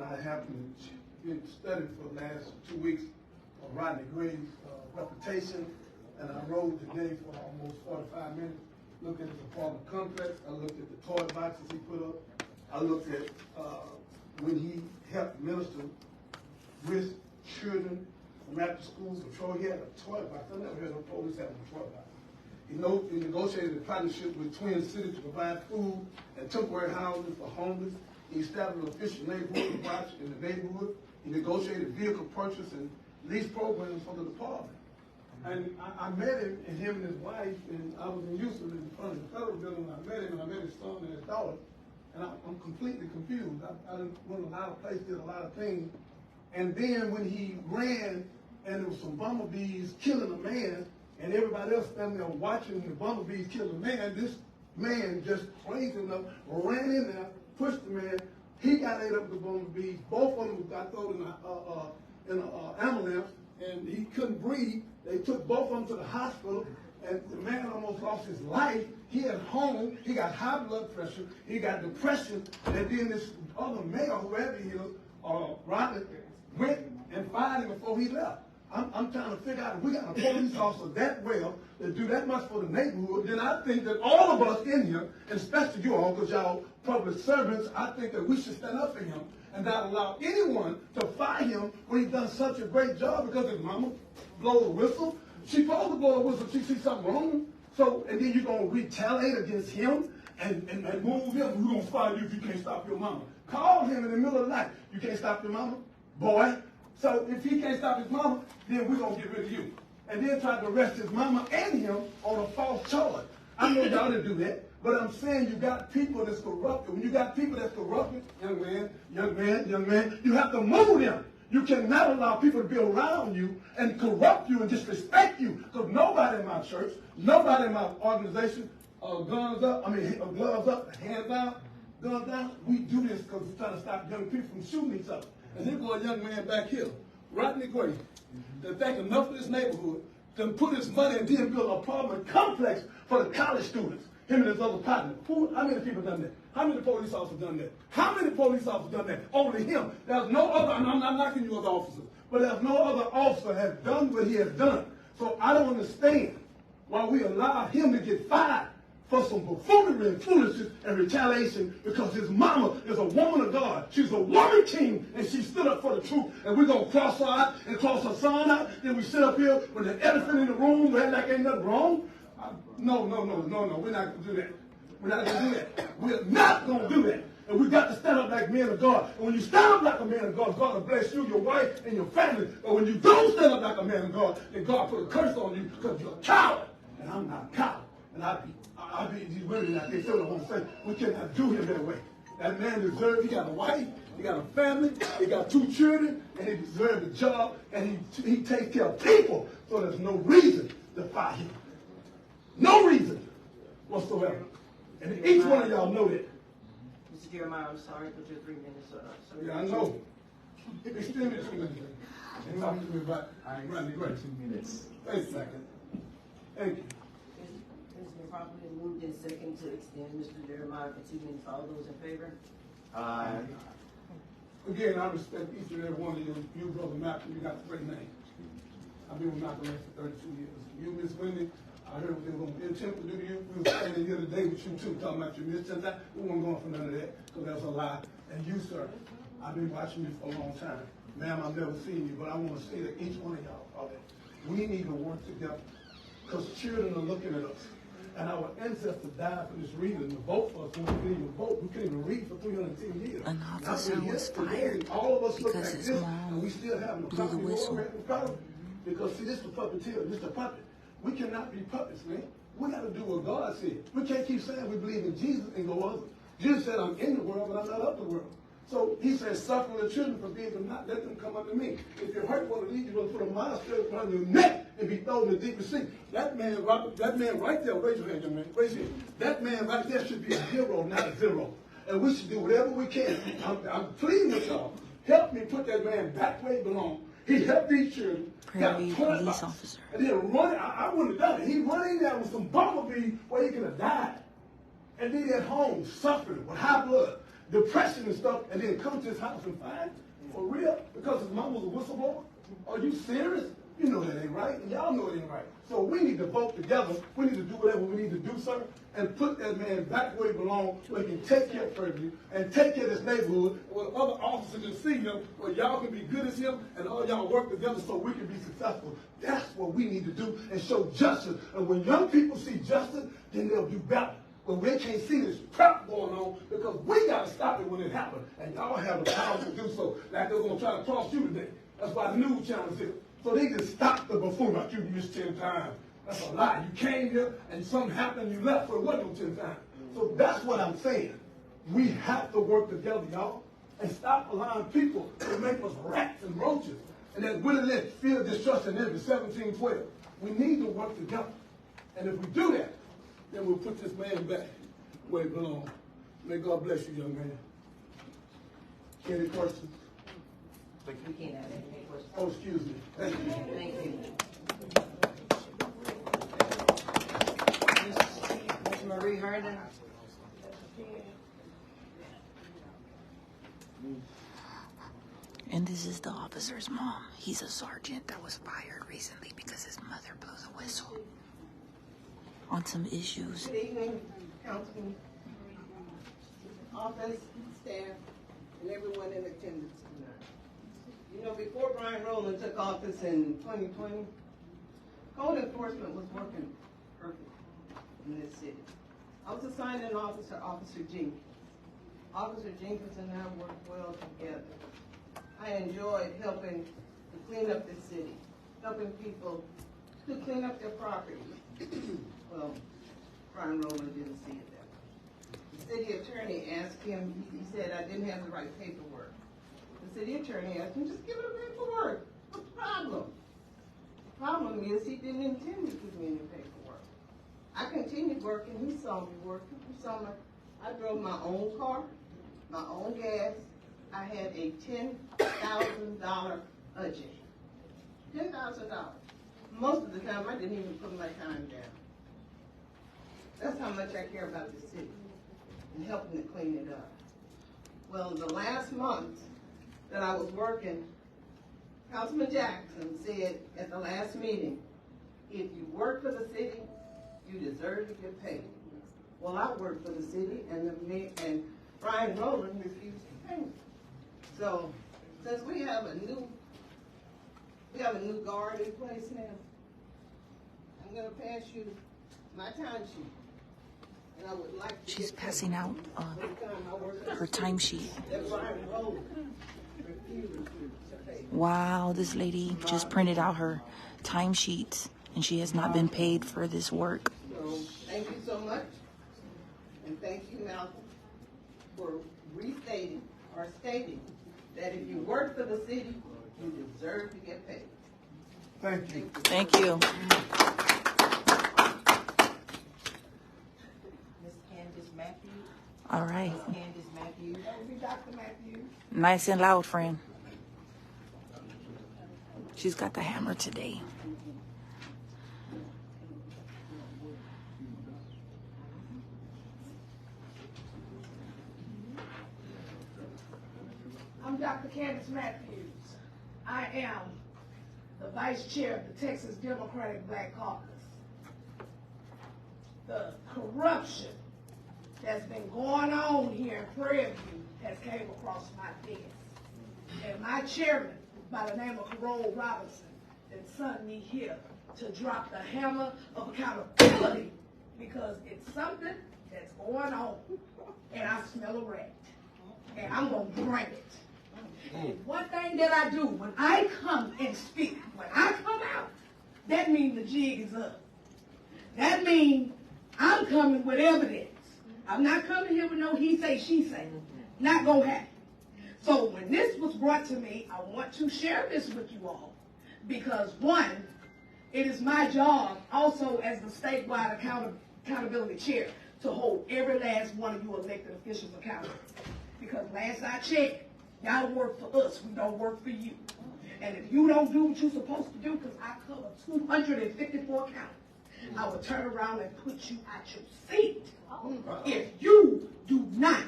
I happened to been studying for the last 2 weeks on Rodney Gray's reputation, and I rode today for almost 45 minutes. Looked at his apartment complex. I looked at the toy boxes he put up. I looked at when he helped minister with children from after school patrol. He had a toy box. I never heard of police having a toy box. He negotiated a partnership with Twin Cities to provide food and temporary housing for homeless. He established an official neighborhood watch in the neighborhood. He negotiated vehicle purchase and lease programs for the department. And I met him and his wife, and I was in Houston in front of the federal building. I met him, and I met his son and his daughter. And I'm completely confused. I went a lot of places, did a lot of things. And then when he ran, and there was some bumblebees killing a man, and everybody else standing there watching the bumblebees kill the man, this man just crazy enough ran in there, pushed the man. He got ate up with the bumblebees. Both of them got thrown in an ambulance, and he couldn't breathe. They took both of them to the hospital, and the man almost lost his life. He at home, he got high blood pressure, he got depression, and then this other male, whoever he is, Rodney, went and fired him before he left. I'm trying to figure out if we got a police officer that well to do that much for the neighborhood, then I think that all of us in here, and especially you all, because y'all public servants, I think that we should stand up for him and not allow anyone to fire him when he's done such a great job, because his mama blows a whistle. She's supposed to blow a whistle if she sees something wrong. So, and then you're going to retaliate against him and move him. We're going to fire you if you can't stop your mama. Call him in the middle of the night. You can't stop your mama? Boy. So if he can't stop his mama, then we're going to get rid of you. And then try to arrest his mama and him on a false charge. I know y'all didn't do that, but I'm saying you got people that's corrupted. When you got people that's corrupted, young man, you have to move them. You cannot allow people to be around you and corrupt you and disrespect you. Because nobody in my church, nobody in my organization, gloves up, hands down, guns down. We do this because we're trying to stop young people from shooting each other. And here goes a young man back here, Rodney Gray, that think enough of this neighborhood to put his money and then build an apartment complex for the college students. Him and his other partner. How many people done that? How many police officers done that? How many police officers done that? Only him. There's no other, and I'm not knocking you as officers, but there's no other officer has done what he has done. So I don't understand why we allow him to get fired for some buffoonery and foolishness and retaliation because his mama is a woman of God. She's a woman king, and she stood up for the truth. And we're going to cross her out and cross her son out. Then we sit up here with the elephant in the room, we act like ain't nothing wrong. No. We're not going to do that. We're not going to do that. We're not going to do that. And we got to stand up like men of God. And when you stand up like a man of God, God will bless you, your wife, and your family. But when you don't stand up like a man of God, then God put a curse on you because you're a coward. And I'm not a coward. And I be these women out there, they don't want to say, we cannot do him that way. That man deserves, he got a wife, he got a family, he got 2 children, and he deserves a job, and he takes care of people. So there's no reason to fire him. No reason whatsoever. And each one of y'all know that. Mr. Jeremiah, I'm sorry, but you're 3 minutes up. Yeah, I know. Extend it 2 minutes. And talk to me about Rodney Gray. 2 minutes. Thank you. Thank you. It's been properly moved in second to extend Mr. Jeremiah for 2 minutes. All those in favor? Aye. Again, I respect each and every one of you. You, Brother Malcolm, you got a great name. I've been with Malcolm for 32 years. You, Miss Wendy, I heard what they were going to attempt to do to you. We were standing here today with you too, talking about your mistakes. We weren't going for none of that, because that's a lie. And you, sir, I've been watching you for a long time. Ma'am, I've never seen you, but I want to say that each one of y'all, we need to work together, because children are looking at us. And our ancestors died for this reason, to vote for us when we couldn't even vote. We couldn't even read for 310 years. An officer was fired all of us because his mom blew the whistle. Because see, this is the puppeteer, this is the puppet. We cannot be puppets, man. We got to do what God said. We can't keep saying we believe in Jesus and go other. Jesus said, I'm in the world, but I'm not of the world. So he says, suffer the children from being them not, let them come unto me. If you hurt one of these, you're going to put a monster around your neck and be thrown in the deepest sea. That man right there, raise your hand, young man, raise your hand. That man right there should be a hero, not a zero. And we should do whatever we can. I'm pleading with y'all. Help me put that man back where he belongs. He helped these children. Prairie View police officer. And then run, I wouldn't have done it. He run in there with some bumblebees where he could have died. And then at home, suffering with high blood. depression and stuff, and then come to his house and find? For real? Because his mom was a whistleblower? Are you serious? You know that ain't right, and y'all know it ain't right. So we need to vote together. We need to do whatever we need to do, sir, and put that man back where he belongs, so he can take care of Prairie View and take care of this neighborhood, where other officers can see him, where y'all can be good as him, and all y'all work together so we can be successful. That's what we need to do, and show justice. And when young people see justice, then they'll do better. But we can't see this crap going on because we got to stop it when it happens. And y'all have the power to do so. Like they're going to try to cross you today. That's why the news channels here. So they just stop the buffoon like you missed 10 times. That's a lie. You came here and something happened and you left, so it wasn't no 10 times. So that's what I'm saying. We have to work together, y'all, and stop allowing people to make us rats and roaches. And that Willie Lynch, fear, distrust, and envy, 1712. We need to work together. And if we do that, then we'll put this man back where he belongs. May God bless you, young man. Any questions? We can't have any questions. Oh, excuse me. Thank you. Thank you. Ms. Marie Herndon. And this is the officer's mom. He's a sergeant that was fired recently because his mother blew the whistle on some issues. Good evening, councilman, office, staff, and everyone in attendance tonight. You know, before Brian Rowland took office in 2020, code enforcement was working perfect in this city. I was assigned an officer, Officer Jenkins. Officer Jenkins and I worked well together. I enjoyed helping to clean up the city, helping people to clean up their property. Well, Brian Rowland didn't see it that way. The city attorney asked him, he said I didn't have the right paperwork. The city attorney asked him, just give him the paperwork. What's the problem? The problem is he didn't intend to give me any paperwork. I continued working, he saw me working, he saw I drove my own car, my own gas. I had a $10,000 budget. $10,000. Most of the time, I didn't even put my time down. That's how much I care about the city and helping to clean it up. Well, the last month that I was working, Councilman Jackson said at the last meeting, if you work for the city, you deserve to get paid. Well, I work for the city, and Brian Rowland refused to pay me. So, since we have a new guard in place now, I'm going to pass you my timesheet. And I would like to She's passing out her timesheet. that Brian Rowland refused to pay. Wow, this lady just printed out her timesheets and she has not been paid for this work. So, thank you so much. And thank you, Malcolm, for restating or stating that if you work for the city, you deserve to get paid. Thank you. Thank you. Ms. Candace Matthews. All right. Ms. Candace Matthews. That would be Dr. Matthews. Nice and loud, friend. She's got the hammer today. I'm Dr. Candace Matthews. I am the Vice Chair of the Texas Democratic Black Caucus. The corruption that's been going on here in Prairie View has came across my desk. And my chairman, by the name of Carole Robinson, then sent me here to drop the hammer of accountability because it's something that's going on and I smell a rat. And I'm going to bring it. One thing that I do, when I come and speak, when I come out, that means the jig is up. That means I'm coming with evidence. I'm not coming here with no he say, she say. Not gonna happen. So when this was brought to me, I want to share this with you all. Because one, it is my job also as the statewide accountability chair to hold every last one of you elected officials accountable. Because last I checked, y'all work for us, we don't work for you. And if you don't do what you're supposed to do, because I cover 254 counties, I will turn around and put you at your seat if you do not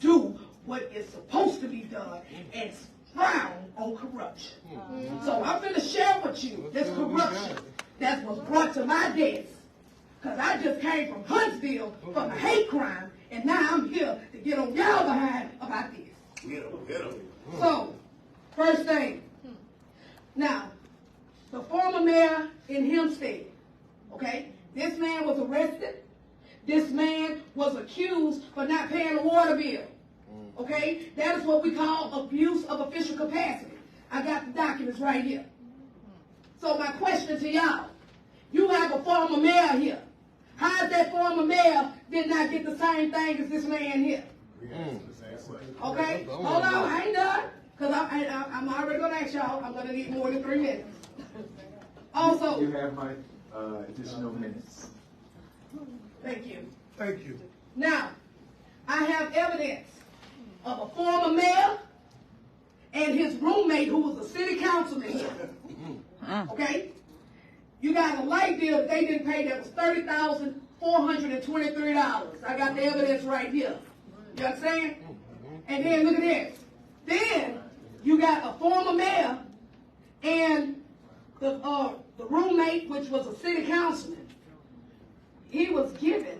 do what is supposed to be done and frown on corruption. So I'm going to share with you this corruption that was brought to my desk. Because I just came from Huntsville from a hate crime, and now I'm here to get on y'all behind about this. Get 'em. So, first thing. Now, the former mayor in Hempstead, okay, this man was arrested. This man was accused for not paying a water bill. Okay, that is what we call abuse of official capacity. I got the documents right here. So my question to y'all, you have a former mayor here. How is that former mayor did not get the same thing as this man here? Okay, hold on, I ain't done. Because I'm already going to ask y'all, I'm going to need more than 3 minutes. Also, You have my additional minutes. thank you. Thank you. Now, I have evidence of a former mayor and his roommate who was a city councilman here. Okay? You got a light bill that they didn't pay that was $30,423. I got the evidence right here. You understand? And then look at this. Then you got a former mayor and the roommate, which was a city councilman. He was given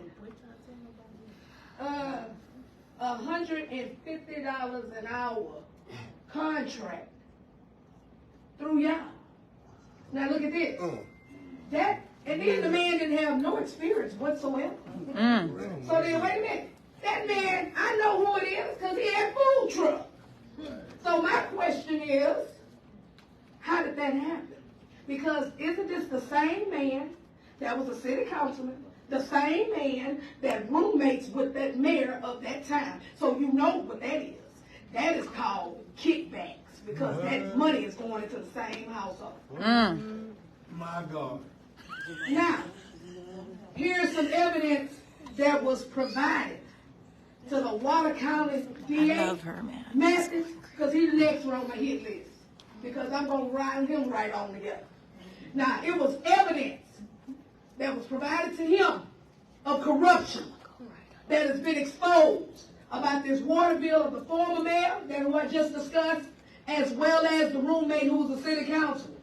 $150 an hour contract through y'all. Now look at this. That, and then the man didn't have no experience whatsoever. So then wait a minute. That man, I know who it is because he had food truck. So my question is, how did that happen? Because isn't this the same man that was a city councilman, the same man that roommates with that mayor of that time? So you know what that is. That is called kickbacks because that money is going into the same household. My God. Now, here's some evidence that was provided to the Water County DA. I love her, man. Mathis, because he's the next one on my hit list. Because I'm going to round him right on together. Now, it was evidence that was provided to him of corruption that has been exposed about this water bill of the former mayor that I just discussed, as well as the roommate who was a city councilman.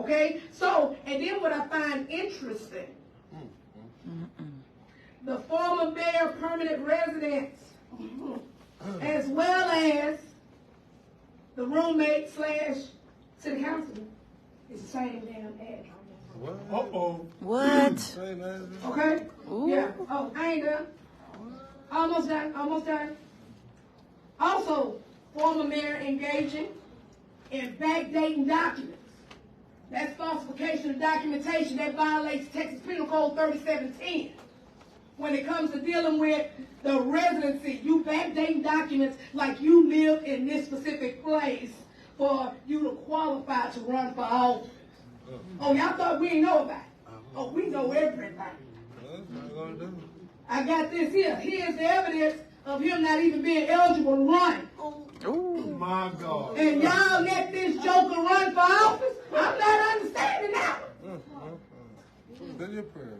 Okay? So, and then what I find interesting, the former mayor permanent residence, as well as the roommate slash city councilman, is the same damn address. Uh-oh. What? Okay? Ooh. Yeah. Oh, I ain't done. Almost done. Almost done. Also, former mayor engaging in backdating documents. That's falsification of documentation. That violates Texas Penal Code 3710. When it comes to dealing with the residency, you backdate documents like you live in this specific place for you to qualify to run for office. Oh, y'all thought we didn't know about it? Oh, we know everything. I got this here. Here's the evidence of him not even being eligible to run. Ooh. My God. And y'all let this joker run for office? I'm not understanding that.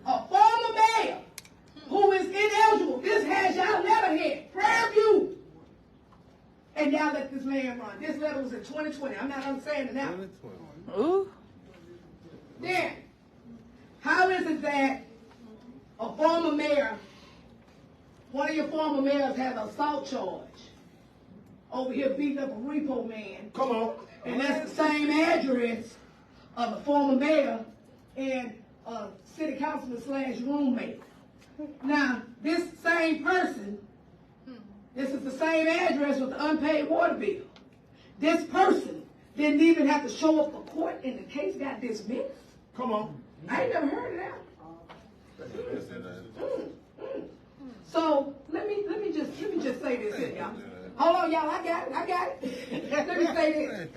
A former mayor who is ineligible. This has y'all letterhead. Prairie View. And y'all let this man run. This letter was in 2020. I'm not understanding that. Ooh. Then, how is it that a former mayor, one of your former mayors has an assault charge over here beating up a repo man? Come on. And that's the same address of the former mayor and city councilman slash roommate. Now, this same person, this is the same address with the unpaid water bill. This person didn't even have to show up for court and the case got dismissed. Come on. I ain't never heard of that. So let me just say this here, y'all. Hold on, y'all. I got it. Let me say this.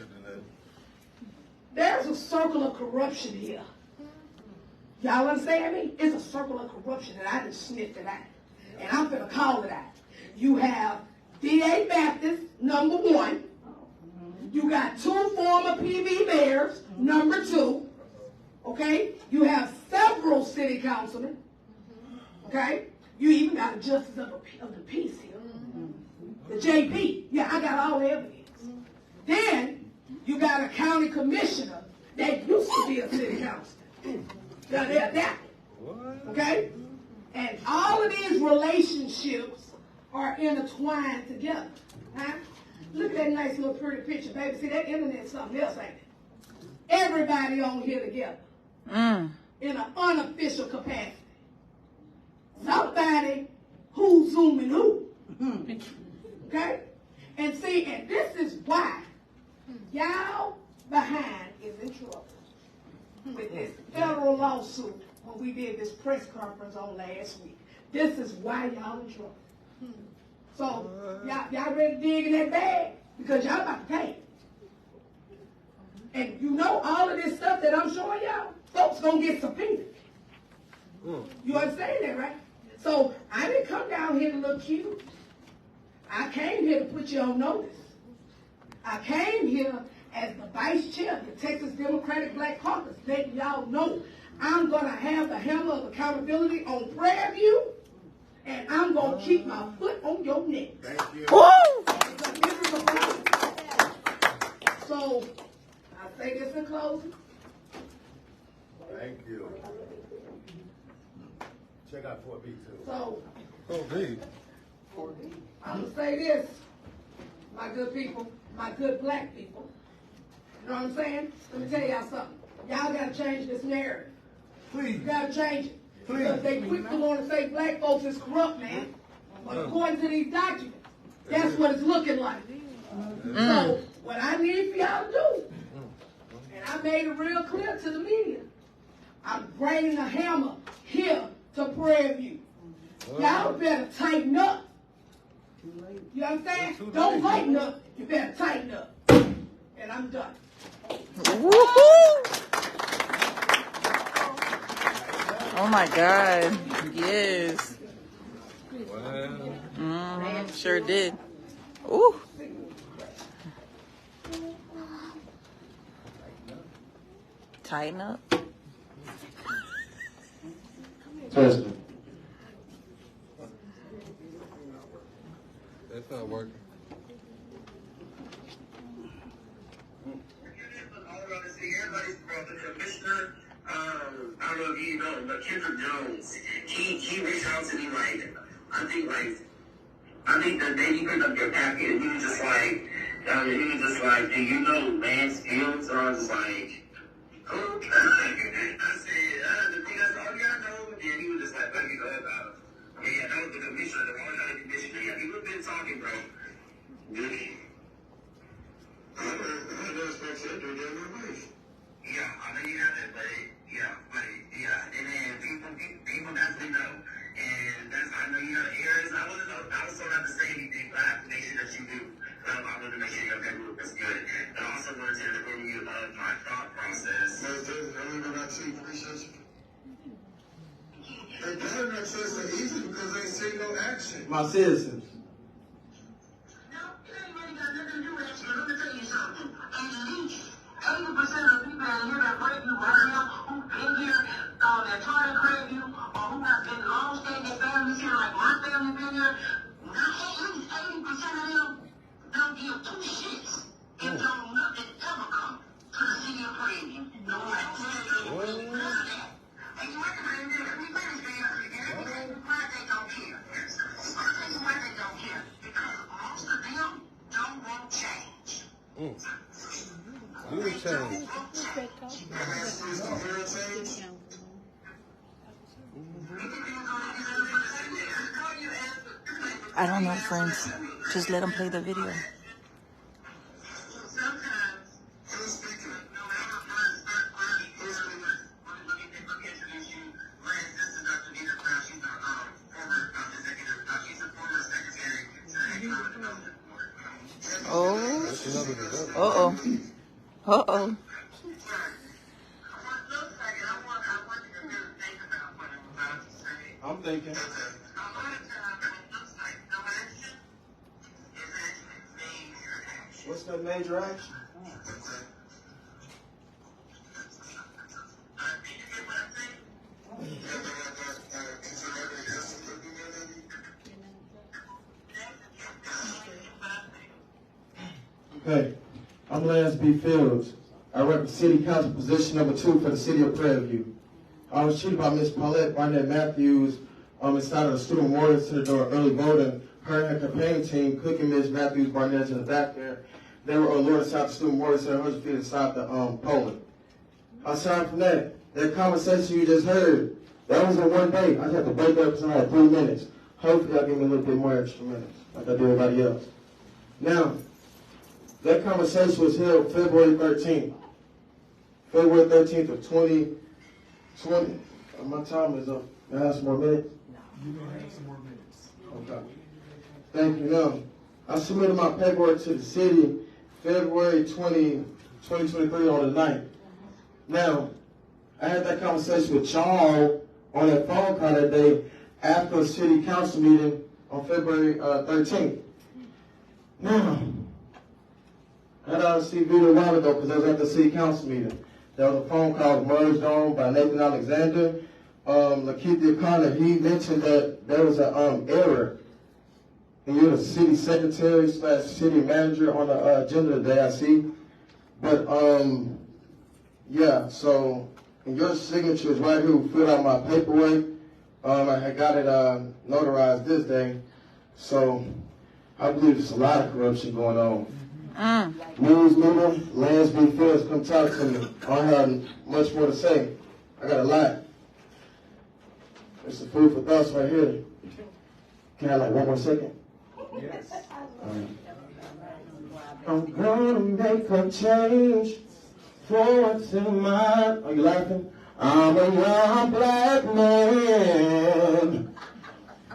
There's a circle of corruption here. Y'all understand me? It's a circle of corruption that I just sniffed it out. And I'm going to call it out. You have D.A. Baptist, number 1. You got 2 former PV mayors, number 2. Okay? You have several city councilmen. Okay? You even got a justice of the peace here. The JP. Yeah, I got all the evidence. Then you got a county commissioner that used to be a city councilman. Now they're that. Okay? And all of these relationships are intertwined together. Huh? Look at that nice little pretty picture, baby. See, that internet's something else, ain't it? Everybody on here together. In an unofficial capacity. Somebody who's zooming who. Okay? And see, and this is why y'all behind is in trouble with this federal lawsuit when we did this press conference on last week. This is why y'all in trouble. So, y'all ready to dig in that bag? Because y'all about to pay. And you know all of this stuff that I'm showing y'all, folks gonna get subpoenaed. You understand that, right? So, I didn't come down here to look cute. I came here to put you on notice. I came here as the vice chair of the Texas Democratic Black Caucus, letting y'all know I'm going to have the hammer of accountability on Prairie View, and I'm going to keep my foot on your neck. Thank you. So, I say this in closing. Thank you. Check out 4B too. So, 4B. I'm going to say this, my good people, my good black people. You know what I'm saying? Let me tell y'all something. Y'all got to change this narrative. Please. You got to change it. Please. Because they quick to want to say black folks is corrupt, man. But according to these documents, that's what it's looking like. So, what I need for y'all to do, and I made it real clear to the media, I'm bringing a hammer here to Prairie View. Y'all better tighten up. You understand? Don't lighten up. You better tighten up. And I'm done. Oh my God. Yes. Sure did. Ooh. Tighten up. Testing. That's not working. Everybody's brought the commissioner, I don't know if you know, but Kendrick Jones, he reached out to me I think the day you picked up your packet, and he was just like, do you know Lance Fields? So I was just like, who? I said, the thing that's all you gotta know. And he was just like, let me go about it. Yeah, that was the commissioner, the Royal County Commissioner. Yeah, he would have been talking, bro. Yeah, I know you have that, but and then people definitely know. And that's, I know you have areas. I want to know. I also not to say anything, but I have to make sure that you do. I want to make sure your paperwork is good. And I also wanted to inform you of my thought process. Appreciate you. They better not trust it easy because they see no action. My citizens. No, it ain't really got nothing to do with action. Let me tell you something. At least 80% of the people in here that Prairie View right now, who've been here, that taught in Prairie View, or who have been long-standing families here, like my family been here, now at least 80% of them don't give two shits if don't nothing ever come to the city of Prairie View. No one none of that. And you recognize that every Wednesday, and every day, why they don't care. I'll tell you why they don't care. Because most of them don't want change. You would change. I don't know, friends. Just let them play the video. Oh. Uh-oh. Uh-oh. I'm thinking. What's that major action? Hey, I'm Lance B. Fields. I represent City Council position number 2 for the city of Prairie View. I was treated by Ms. Paulette Barnett Matthews inside of the Student Memorial Center during early voting. Her and her campaign team, cooking Ms. Matthews Barnett in the back there. They were lured inside the Student Memorial Center, 100 feet inside the polling. Aside from that conversation you just heard, that was in one day. I just had to break up because I had 3 minutes. Hopefully y'all give me a little bit more extra minutes, like I do everybody else. Now, that conversation was held February 13th. February 13th of 2020. My time is up. Can I have some more minutes? You may have some more minutes. Okay. Thank you. Now, I submitted my paperwork to the city February 2023 on the 9th. Now, I had that conversation with y'all on that phone call that day after a city council meeting on February 13th. Now, I had to see video a while ago because I was at the city council meeting. There was a phone call merged on by Nathan Alexander. Lakeith O'Connor, he mentioned that there was an error. And you're the city secretary / city manager on the agenda today, I see. But, yeah, so, and your signature is right here who filled out my paperwork. I had got it notarized this day. So, I believe there's a lot of corruption going on. News leader, Lance B. Fields, come talk to me. I don't have much more to say. I got a lot. There's some food for thoughts right here. Can I have like 1 more second? Yes. I'm gonna make a change forward to mine. Are you laughing? I'm a young black man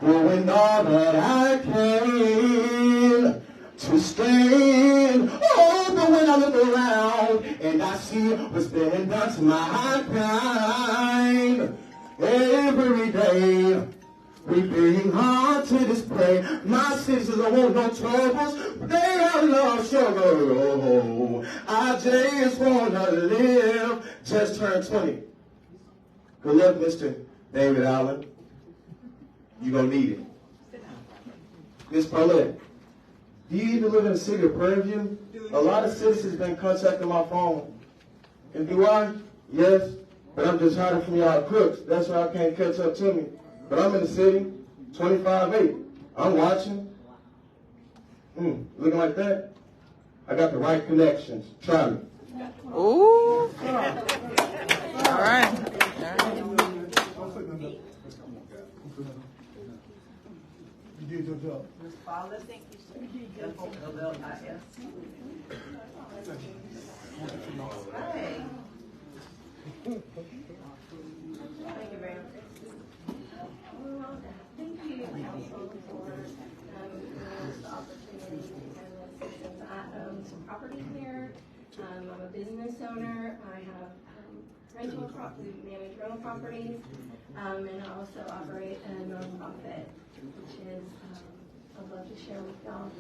doing all that I can to stand. Oh, but when I look around and I see what's been done to my kind every day, we being hard to display. My citizens don't want no troubles, but they have no sugar. I just wanna live. Just turned 20. Good luck, Mr. David Allen. You gonna need it. Miss Paulette, do you even live in the city of Prairie View? A lot of citizens been contacting my phone. And do I? Yes. But I'm just hiding from y'all crooks. That's why I can't catch up to me. But I'm in the city, 25/8. I'm watching. Looking like that? I got the right connections. Try me. Ooh. All right. You did your job. Ms. Paula, thank you, sir. Hey. Thank you very much. Thank you, council, for this opportunity and assistance. I own some property here. I'm a business owner. I have rental property, manage rental properties, and I also operate a nonprofit, which is I'd love to share with y'all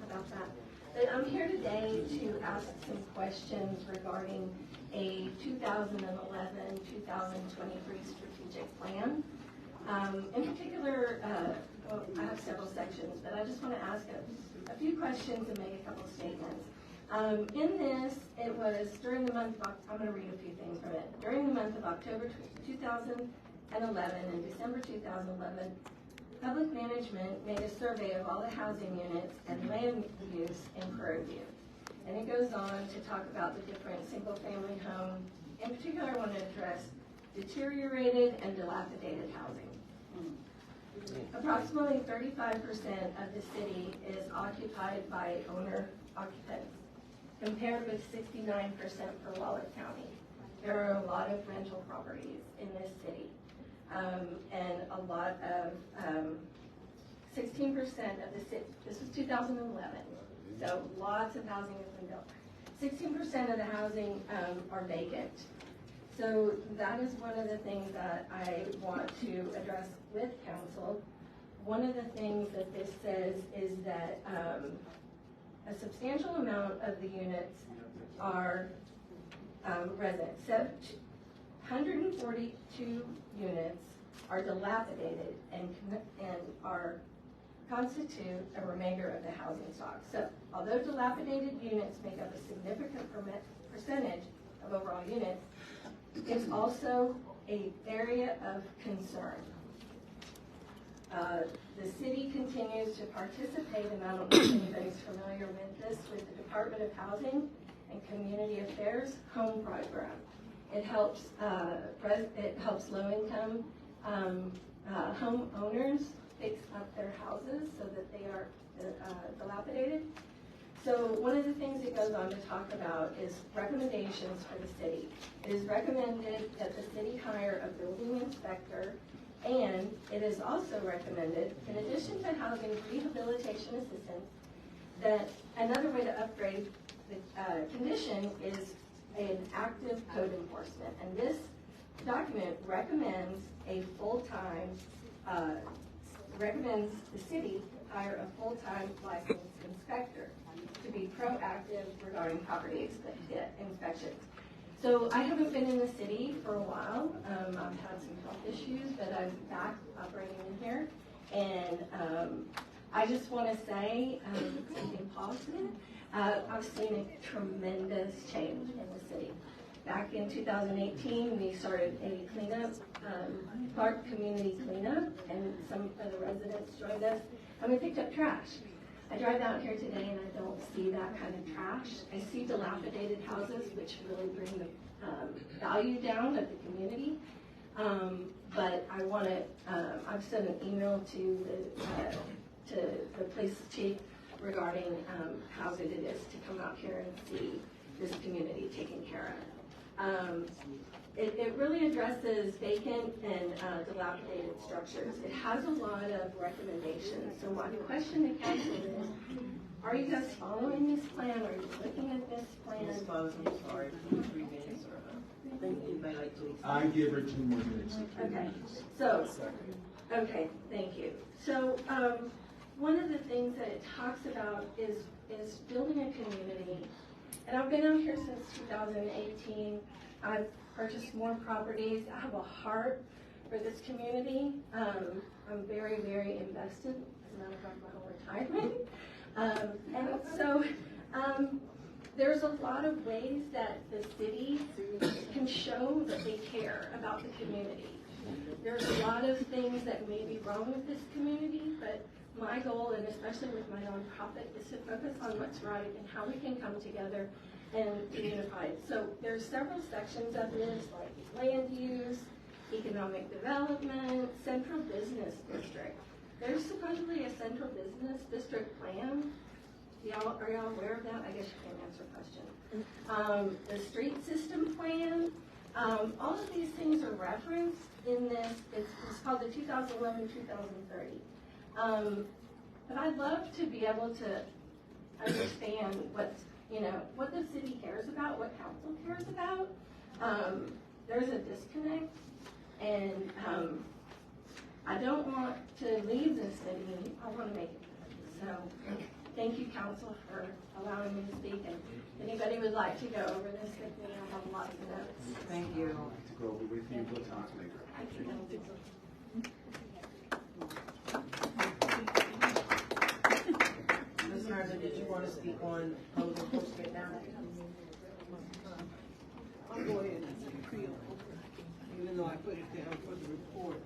about that. But I'm here today to ask some questions regarding a 2011-2023 strategic plan. In particular, well, I have several sections, but I just want to ask a few questions and make a couple of statements. In this, it was during the month of, I'm going to read a few things from it. During the month of October 2011 and December 2011, Public Management made a survey of all the housing units and land use in Prairie View. And it goes on to talk about the different single-family homes. In particular, I want to address deteriorated and dilapidated housing. Approximately 35% of the city is occupied by owner-occupants, compared with 69% for Wallace County. There are a lot of rental properties in this city. And a lot of 16% of the city, this was 2011, so lots of housing has been built. 16% of the housing are vacant. So that is one of the things that I want to address with council. One of the things that this says is that a substantial amount of the units are residents. 142 units are dilapidated and are constitute a remainder of the housing stock. So although dilapidated units make up a significant percentage of overall units, it's also an area of concern. The city continues to participate, and I don't know if anybody's familiar with this, with the Department of Housing and Community Affairs Home Program. It helps low-income homeowners fix up their houses so that they are dilapidated. So one of the things it goes on to talk about is recommendations for the city. It is recommended that the city hire a building inspector, and it is also recommended, in addition to housing rehabilitation assistance, that another way to upgrade the condition is an active code enforcement. And this document recommends a full-time, recommends the city hire a full-time licensed inspector to be proactive regarding property inspections. So I haven't been in the city for a while. I've had some health issues, but I'm back operating in here. And I just want to say something positive. I've seen a tremendous change in the city. Back in 2018, we started a cleanup, park community cleanup, and some of the residents joined us, and we picked up trash. I drive out here today and I don't see that kind of trash. I see dilapidated houses, which really bring the value down of the community. But I want to, I've sent an email to the police chief regarding how good it is to come out here and see this community taken care of. It really addresses vacant and dilapidated structures. It has a lot of recommendations. So my question to council is, are you guys following this plan? Are you looking at this plan? Ms. Fox, I'm sorry, 3 minutes or anybody like to explain? I give her 2 more minutes. Okay, so, okay, thank you. So, one of the things that it talks about is building a community. And I've been out here since 2018. I've purchased more properties. I have a heart for this community. I'm very, very invested, as a matter of fact, my whole retirement. And so there's a lot of ways that the city can show that they care about the community. There's a lot of things that may be wrong with this community, but my goal, and especially with my nonprofit, is to focus on what's right and how we can come together and be unified. So there's several sections of this, like land use, economic development, central business district. There's supposedly a central business district plan. Are y'all aware of that? I guess you can't answer a question. The street system plan. All of these things are referenced in this. It's called the 2011-2030. But I'd love to be able to understand what the city cares about, what council cares about. There's a disconnect, and I don't want to leave this city. I want to make it good. So thank you, council, for allowing me to speak. And if anybody would like to go over this with me, I have lots of notes. Thank you. To go over with you, we'll talk later. Ms. Harden, did you want to speak on code enforcement now? I'll go ahead and say, even though I put it down for the report.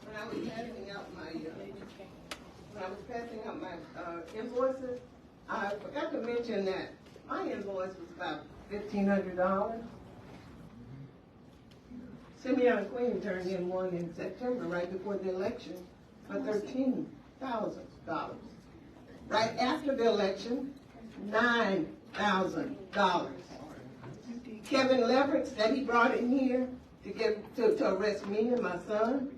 When I was passing out my invoices, I forgot to mention that my invoice was about $1,500. Simeon Queen turned in one in September, right before the election, for $13,000. Right after the election, $9,000. Kevin Leverett that he brought in here to arrest me and my son,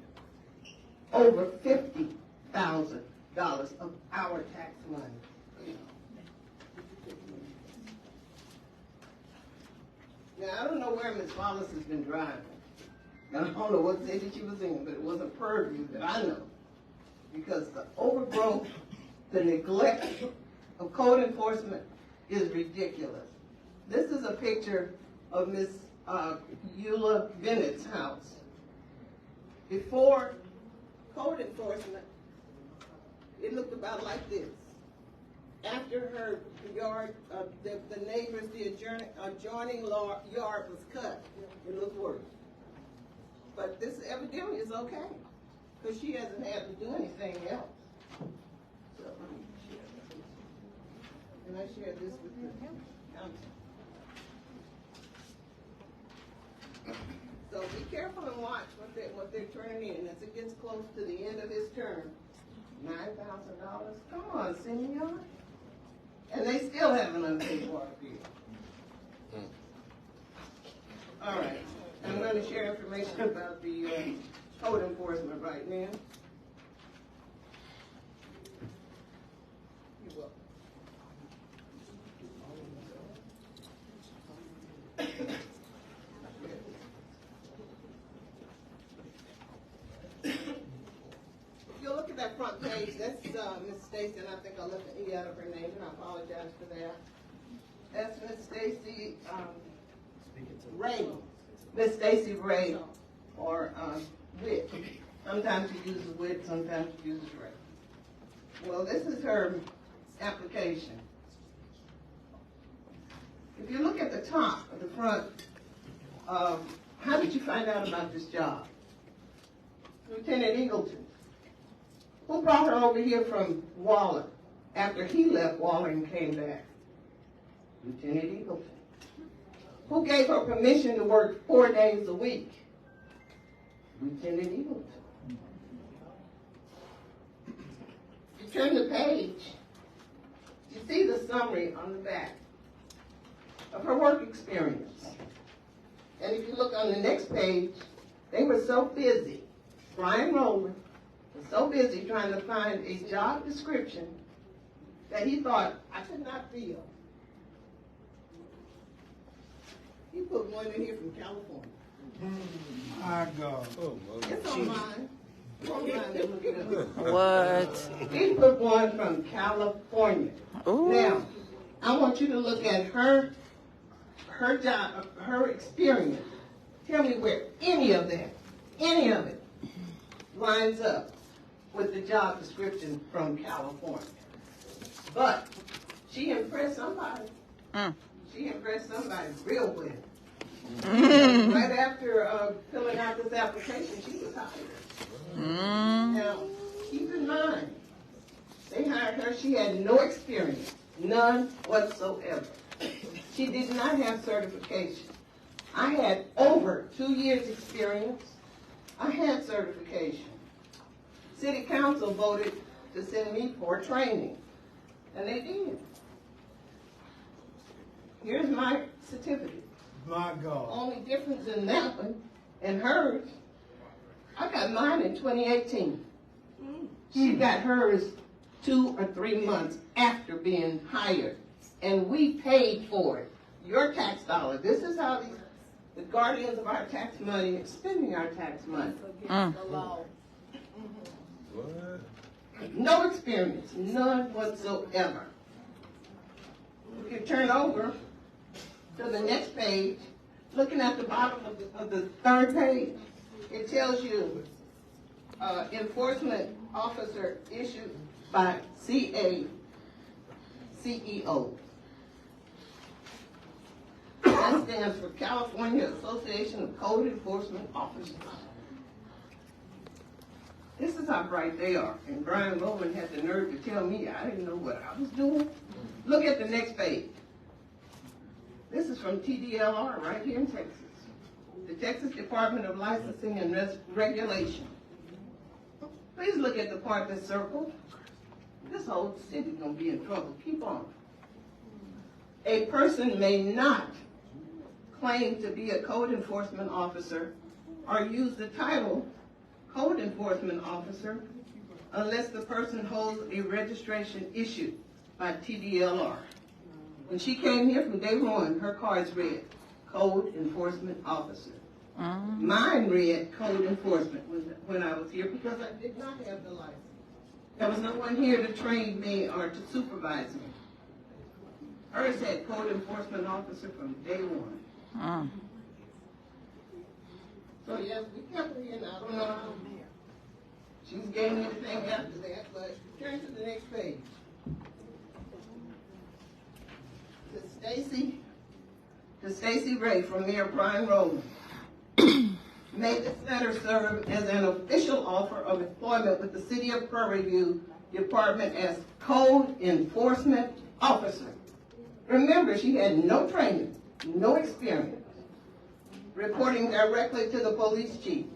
over $50,000 of our tax money. Now, I don't know where Ms. Wallace has been driving. I don't know what city she was in, but it wasn't Prairie View that I know. Because the overgrowth, the neglect of code enforcement is ridiculous. This is a picture of Ms. Eula Bennett's house. Before code enforcement, it looked about like this. After her yard, the neighbors, the adjoining yard was cut, it looked worse. But this evidently is okay, because she hasn't had to do anything else. So, let me share this. And I share this with the council. So be careful and watch what they're turning in. As it gets close to the end of his term, $9,000. Come on, Simeon. And they still haven't unpaid water bill. All right. I'm going to share information about the code enforcement right now. You're welcome. If you look at that front page, that's Miss Stacy, and I think I left an E out of her name, and I apologize for that. That's Miss Stacy Ray. Miss Stacy Ray, or Witt. Sometimes she uses Witt, sometimes she uses Ray. Well, this is her application. If you look at the top of the front, how did you find out about this job? Lieutenant Eagleton. Who brought her over here from Waller after he left Waller and came back? Lieutenant Eagleton. Who gave her permission to work 4 days a week? Lieutenant Eagleton. You turn the page, you see the summary on the back of her work experience. And if you look on the next page, they were so busy, Brian Rowland was so busy trying to find a job description that he thought, I could not feel. He put one in here from California. My God. It's online. It's online, and look it up. What? He put one from California. Ooh. Now, I want you to look at her job, her experience. Tell me where any of it lines up with the job description from California. But she impressed somebody. She impressed somebody real well. Right after filling out this application, she was hired. Now, keep in mind, they hired her. She had no experience, none whatsoever. She did not have certification. I had over 2 years experience. I had certification. City Council voted to send me for training, and they did. Here's my certificate. My God. Only difference in that one and hers, I got mine in 2018. She got hers 2 or 3 months after being hired, and we paid for it. Your tax dollar. This is how the guardians of our tax money are spending our tax money. No experience, none whatsoever. If you turn over to the next page, looking at the bottom of the third page, it tells you enforcement officer issued by CEO. That stands for California Association of Code Enforcement Officers. This is how bright they are. And Brian Rowland had the nerve to tell me I didn't know what I was doing. Look at the next page. This is from TDLR right here in Texas. The Texas Department of Licensing and Regulation. Please look at the part that's circled. This whole city's gonna be in trouble. Keep on. A person may not claim to be a code enforcement officer or use the title code enforcement officer unless the person holds a registration issued by TDLR. When she came here from day one, her cards read code enforcement officer. Mine read code enforcement when I was here because I did not have the license. There was no one here to train me or to supervise me. Hers had code enforcement officer from day one. So yes, be careful here now. I don't know how She's gave me anything after that, but turn to the next page. To Stacy Ray from Mayor Brian Rowland. May this letter serve as an official offer of employment with the City of Prairie View Department as Code Enforcement Officer. Remember, she had no training, no experience, reporting directly to the police chief.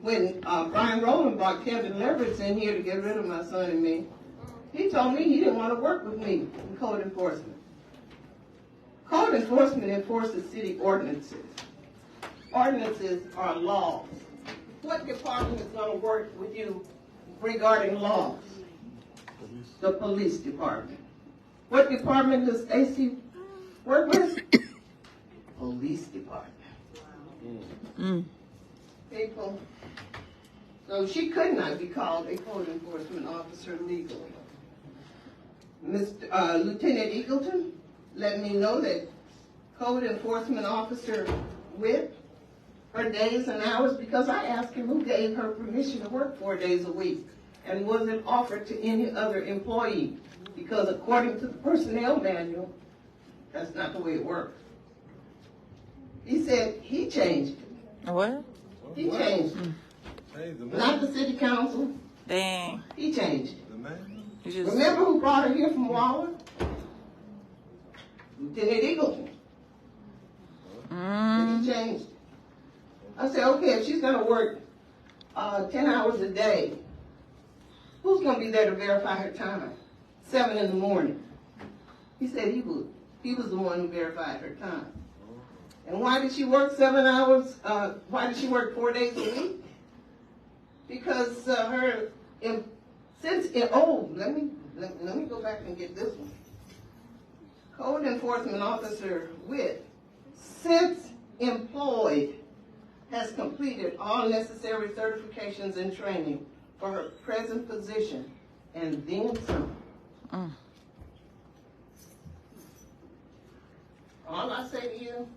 When Brian Rowland brought Kevin Leverett in here to get rid of my son and me, he told me he didn't want to work with me in code enforcement. Code enforcement enforces city ordinances. Ordinances are laws. What department is going to work with you regarding laws? The police department. What department does Stacy work with? Police department. People. So she could not be called a code enforcement officer legally. Lieutenant Eagleton let me know that code enforcement officer with her days and hours, because I asked him who gave her permission to work 4 days a week and was it offered to any other employee, because according to the personnel manual, that's not the way it works. He said he changed it. What? He changed it. Not the city council. Dang. He changed it. You just... Remember who brought her here from Waller? Lieutenant Eagleton. And he changed it. I said, okay, if she's going to work 10 hours a day, who's going to be there to verify her time? 7 in the morning. He said he would. He was the one who verified her time. And why did she work 7 hours? Why did she work 4 days a week? Because let me go back and get this one. Code enforcement officer with, since employed, has completed all necessary certifications and training for her present position, and then some. All I say to you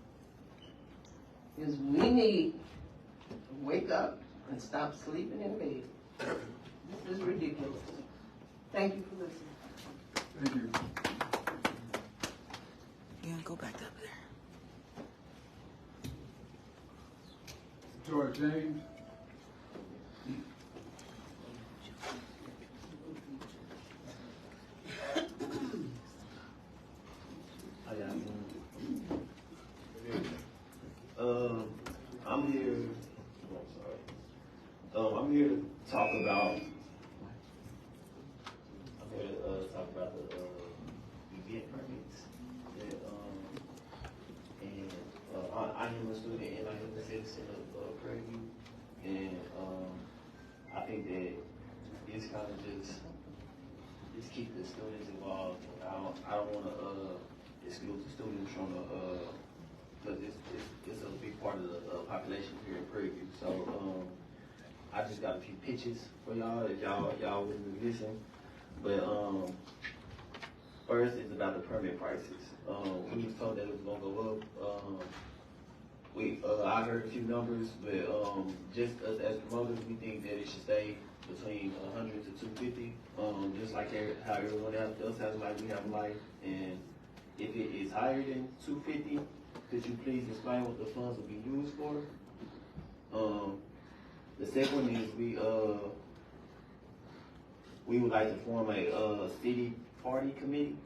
is we need to wake up and stop sleeping in bed. This is ridiculous. Thank you for listening. Thank you. You gonna go back up there? George James. I'm here to talk about. The event permits. I am a student and I am a citizen of Prairie View, and I think that it's kind of just keep the students involved. I don't want to exclude the students from because it's a big part of the population here in Prairie View. So I just got a few pitches for y'all if y'all wouldn't listen. But first is about the permit prices. We was told that it was gonna go up. I heard a few numbers, but just us as promoters, we think that it should stay between 100 to 250. Just like how everyone else has life, we have life. And if it is higher than 250, could you please explain what the funds will be used for? The second one is we would like to form a city party committee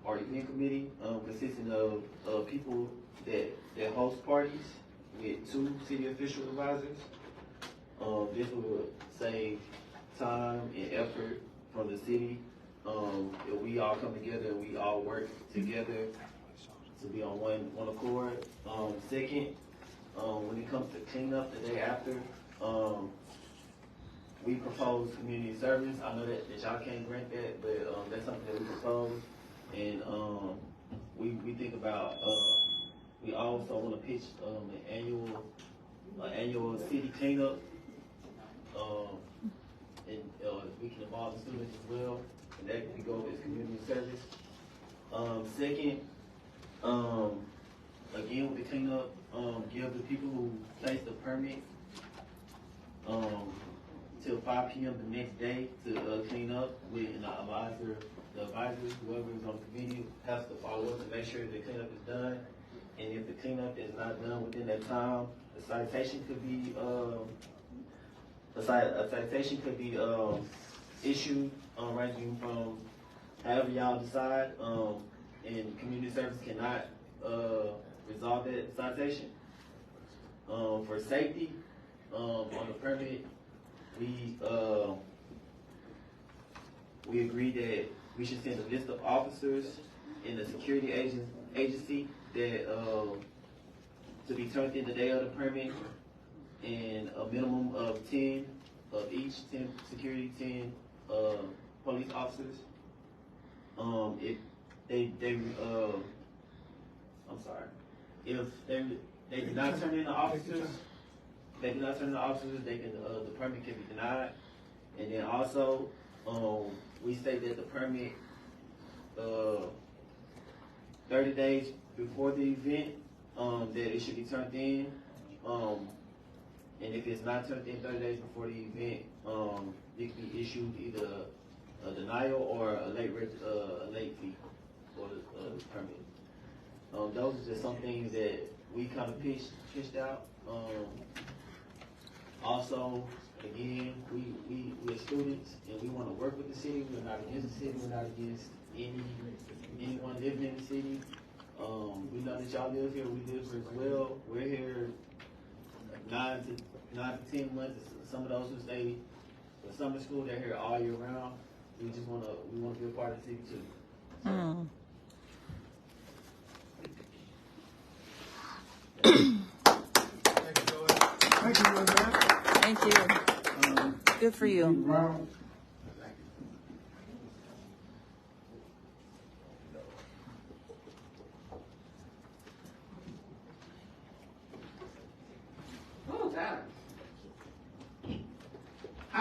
or event committee consisting of people that host parties with 2 city official advisors. This would save time and effort from the city. If we all come together and we all work together to be on one accord. Second, when it comes to cleanup the day after, we propose community service. I know that y'all can't grant that, but that's something that we propose. And we think about, we also want to pitch an annual city cleanup. And we can involve the students as well, and that can go as community service. Second, again with the cleanup, give the people who place the permit until 5 p.m. the next day to clean up with an advisor. The advisors, whoever is on the committee, has to follow up to make sure the cleanup is done. And if the cleanup is not done within that time, a citation could be issued, ranging from however y'all decide. And community service cannot resolve that citation. For safety, on the permit, we agreed that we should send a list of officers in the security agency that to be turned in the day of the permit, and a minimum of 10 of each, 10 security, 10 police officers. If they do not turn in the officers, they can the permit can be denied. And then also, we say that the permit 30 days before the event, that it should be turned in. And if it's not turned in 30 days before the event, it can be issued either a denial or a late fee for the permit. Those are just some things that we kind of pitched out. Also, again, we're students and we want to work with the city. We're not against the city. We're not against anyone living in the city. We know that y'all live here. We live here as well. We're here 9 to 10 months. Some of those who stay for summer school, they're here all year round. We want to be a part of the city too. So. Thank you, Roseanne. Thank you. Good for you. Oh, God. I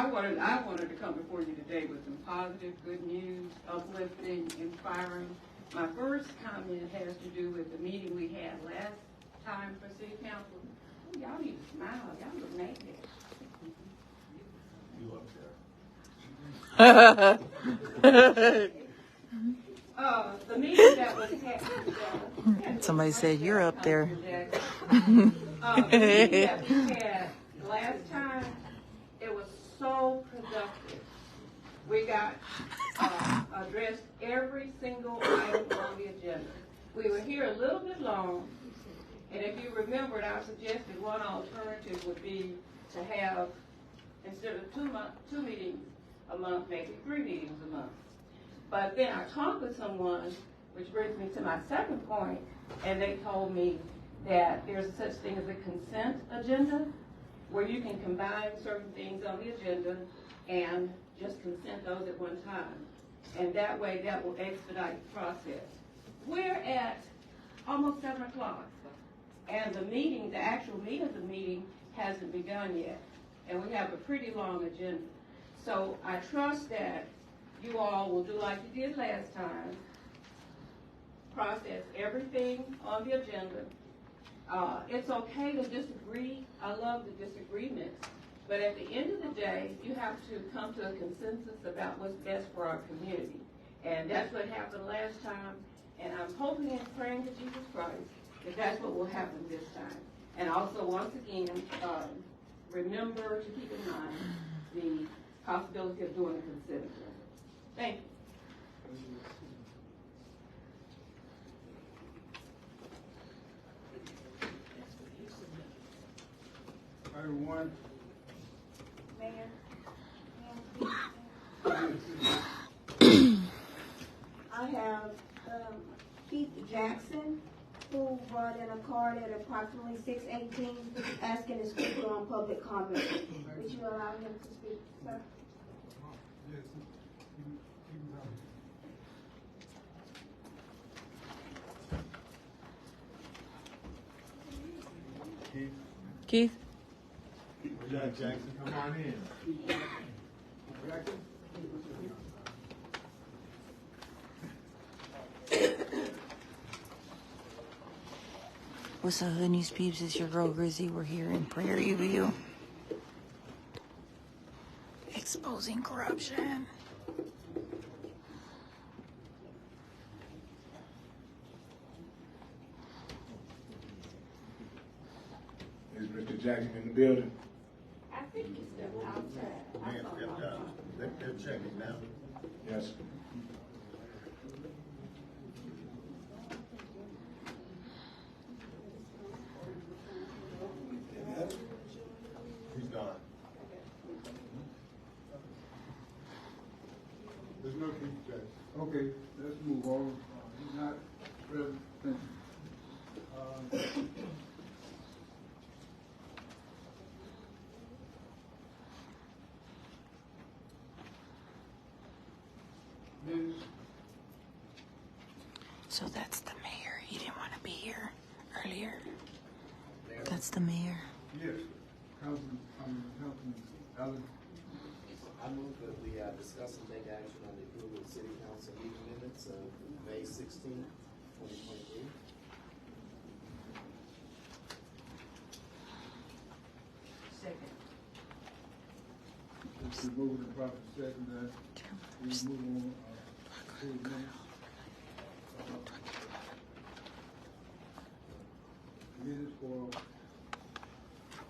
wanted to come before you today with some positive, good news, uplifting, inspiring. My first comment has to do with the meeting we had last time for city council. Oh, y'all need to smile. Y'all look naked. The meeting that was had. Somebody said you're up there. The meeting that we had last time, it was so productive. We got addressed every single item on the agenda. We were here a little bit long, and if you remembered, I suggested one alternative would be to have, instead of two meetings a month, maybe 3 meetings a month. But then I talked with someone, which brings me to my second point, and they told me that there's such thing as a consent agenda, where you can combine certain things on the agenda and just consent those at one time. And that way, that will expedite the process. We're at almost 7 o'clock, and the actual meat of the meeting hasn't begun yet, and we have a pretty long agenda. So I trust that you all will do like you did last time, process everything on the agenda. It's okay to disagree. I love the disagreements. But at the end of the day, you have to come to a consensus about what's best for our community. And that's what happened last time. And I'm hoping and praying to Jesus Christ that that's what will happen this time. And also, once again, remember to keep in mind the possibility of doing a consent agenda. Thank you. Everyone. Mayor. I have Keith Jackson, who brought in a card at approximately 6:18, asking to speak on public comment. Would you allow him to speak, sir? Yes. Keith? Jack Jackson, come on in. What's up, Hood News peeps? It's your girl Grizzy. We're here in Prairie View. exposing corruption. Is Mr. Jackson in the building? I think he's still outside. Man, they're checking now. Yes. He's gone. There's no Keith Jackson. Okay, let's move on. He's not present. Thank you. Minutes. So that's the mayor. He didn't want to be here earlier. That's the mayor. Yes, Councilman Allen. I move that we discuss and take action on the approval of City Council meeting minutes of May 16, 2023. Second. It's been moved and properly seconded. We move on. To the minutes. Minutes for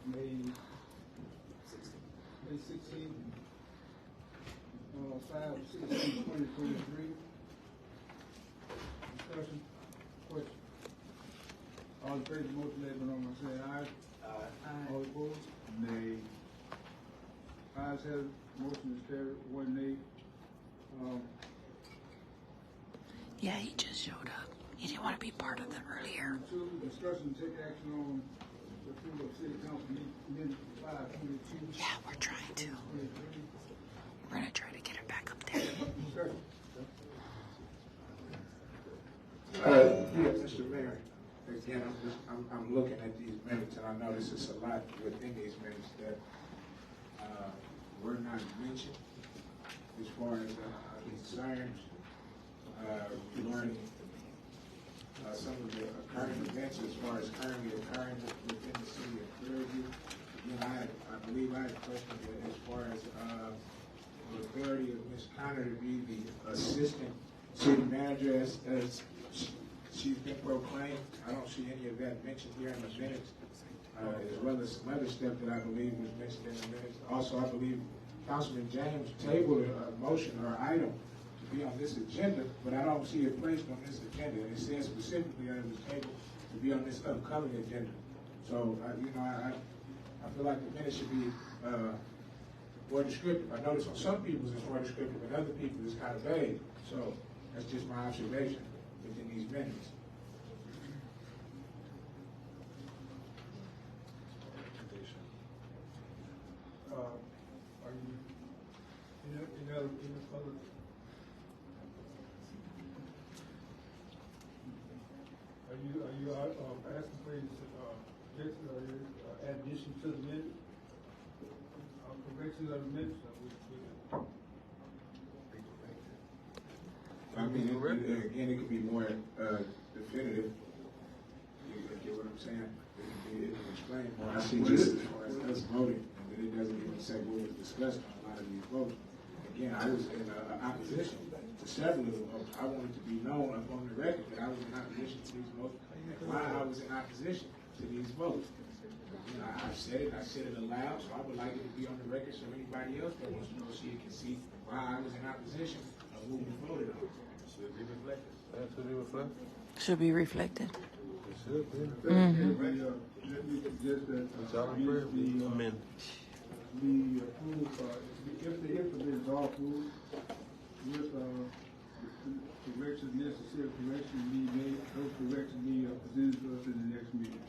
May 16, 5/16/2023. Discussion, question. All in favor of the motion, let it be known by saying aye. Aye. All opposed? Nay. Ayes have it, motion is carried, 1 nay. Yeah, he just showed up. He didn't want to be part of the earlier. 2, discussion and take action on the approval of City Council minutes 5/22. Yeah, we're trying to. We're gonna try to get her back up there. Discussion. Yes, Mr. Mayor. Again, I'm looking at these minutes and I notice it's a lot within these minutes that were not mentioned as far as concerns regarding some of the current events as far as currently occurring within the city of Prairie View. Again, I believe I had a question as far as the authority of Ms. Connor to be the assistant city manager as she's been proclaimed. I don't see any of that mentioned here in the minutes, as well as some other stuff that I believe was mentioned in the minutes. Also, I believe Councilman James tabled a motion or item to be on this agenda, but I don't see it placed on this agenda. And it says specifically that it was tabled to be on this upcoming agenda. So, I feel like the minutes should be more descriptive. I notice on some people's it's more descriptive, but other people it's kind of vague. So that's just my observation within these minutes. Are you, any other further? Are you asking for any addition to the minutes? Corrections of the minutes? I mean, again, it could be more definitive. You get what I'm saying? It can explain more. I see just as far as us voting, and then it doesn't even say what was discussed on a lot of these votes. Again, I was in opposition to several of the votes. I wanted to be known up on the record that I was in opposition to these votes, and why I was in opposition to these votes. I've said it, I said it aloud, so I would like it to be on the record so anybody else that wants to know see it can see why I was in opposition of what we voted on. Should be reflected. Should be reflected. Let me suggest that we approve, if the information is all approved, with corrections necessary, corrections be made, those corrections be presented to us in the next meeting.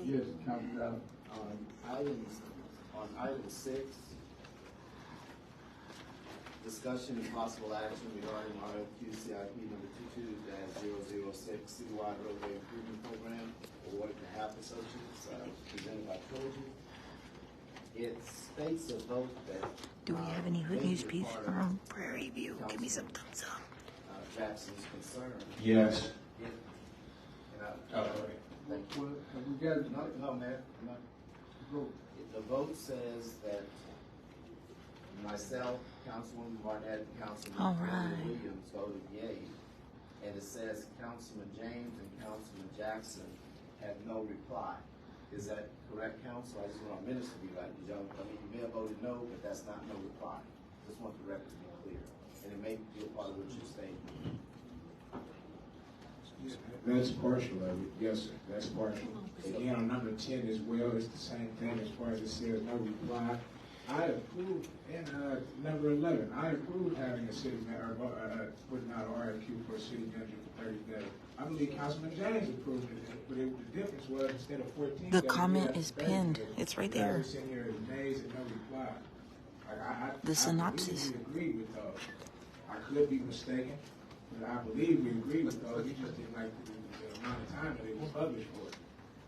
Yes, Councilman Allen. On item 6, discussion and possible action regarding RFQ CIP number 22-006 citywide roadway improvement program awarded to HAP Associates, presented by Trilogy. It states a vote that Do we have any hood news piece from Prairie View? Give me some thumbs up. Jackson's concern. Yes. Thank you. We got No, man. No. vote? The vote says that myself, Councilwoman Barnett, and Councilman All right. Williams voted yea. And it says Councilman James and Councilman Jackson had no reply. Is that correct, Council? I just want our minutes to be right. Did y'all, I mean, you may have voted no, but that's not no reply. Just want the record to be clear. And it may be a part of what you're stating. That's partial of it, yes, sir, that's partial. Again, on number 10 as well, it's the same thing as far as it says no reply. I approve, in number 11, I approve having a city manager, putting out an RFQ for a city manager for 30 days. I believe Councilman James approved it, but the difference was instead of 14 The days, comment we is had 30 pinned. days. It's right You guys there. are sitting here as nays and no reply. The synopsis. I believe we agree with those. I could be mistaken, but I believe we agree with those. We just didn't like the amount of time that it was published for.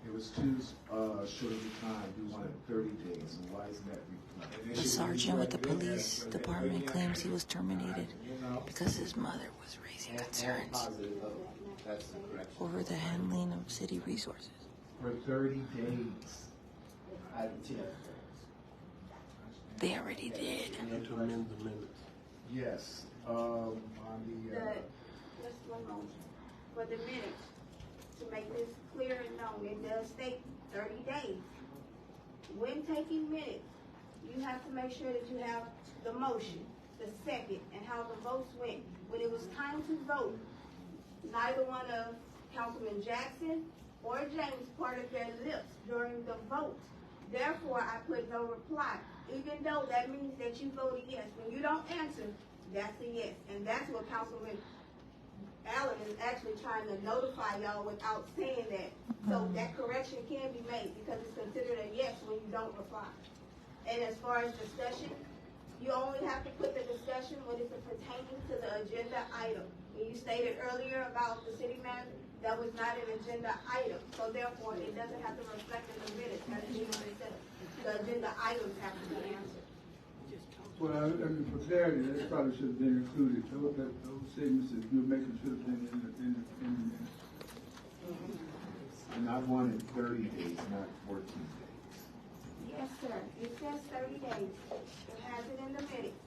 It was too short of a time. We wanted 30 days, and why isn't that reflected? The sergeant with the police department claims he was terminated because his mother was raising concerns That's the correction. over the handling of city resources. For 30 days. Item 10. They already did. To amend the minutes. Yes, on the, Just one moment. For the minutes, to make this clear and known, it does state 30 days. When taking minutes, you have to make sure that you have the motion, the second, and how the votes went. When it was time to vote, neither one of Councilman Jackson or James parted their lips during the vote. Therefore, I put no reply, even though that means that you voted yes. When you don't answer, that's a yes. And that's what Councilman Allen is actually trying to notify y'all without saying that. So that correction can be made because it's considered a yes when you don't reply. And as far as discussion, you only have to put the discussion when it's pertaining to the agenda item. When you stated earlier about the city manager, that was not an agenda item. So therefore, it doesn't have to reflect in the minutes as you said. The agenda items have to be answered. Well, I mean, for clarity, that probably should have been included. Those statements that you're making should have been in the minutes. and I wanted 30 days, not 14 days. Yes, sir. It says 30 days. It has it in the minutes.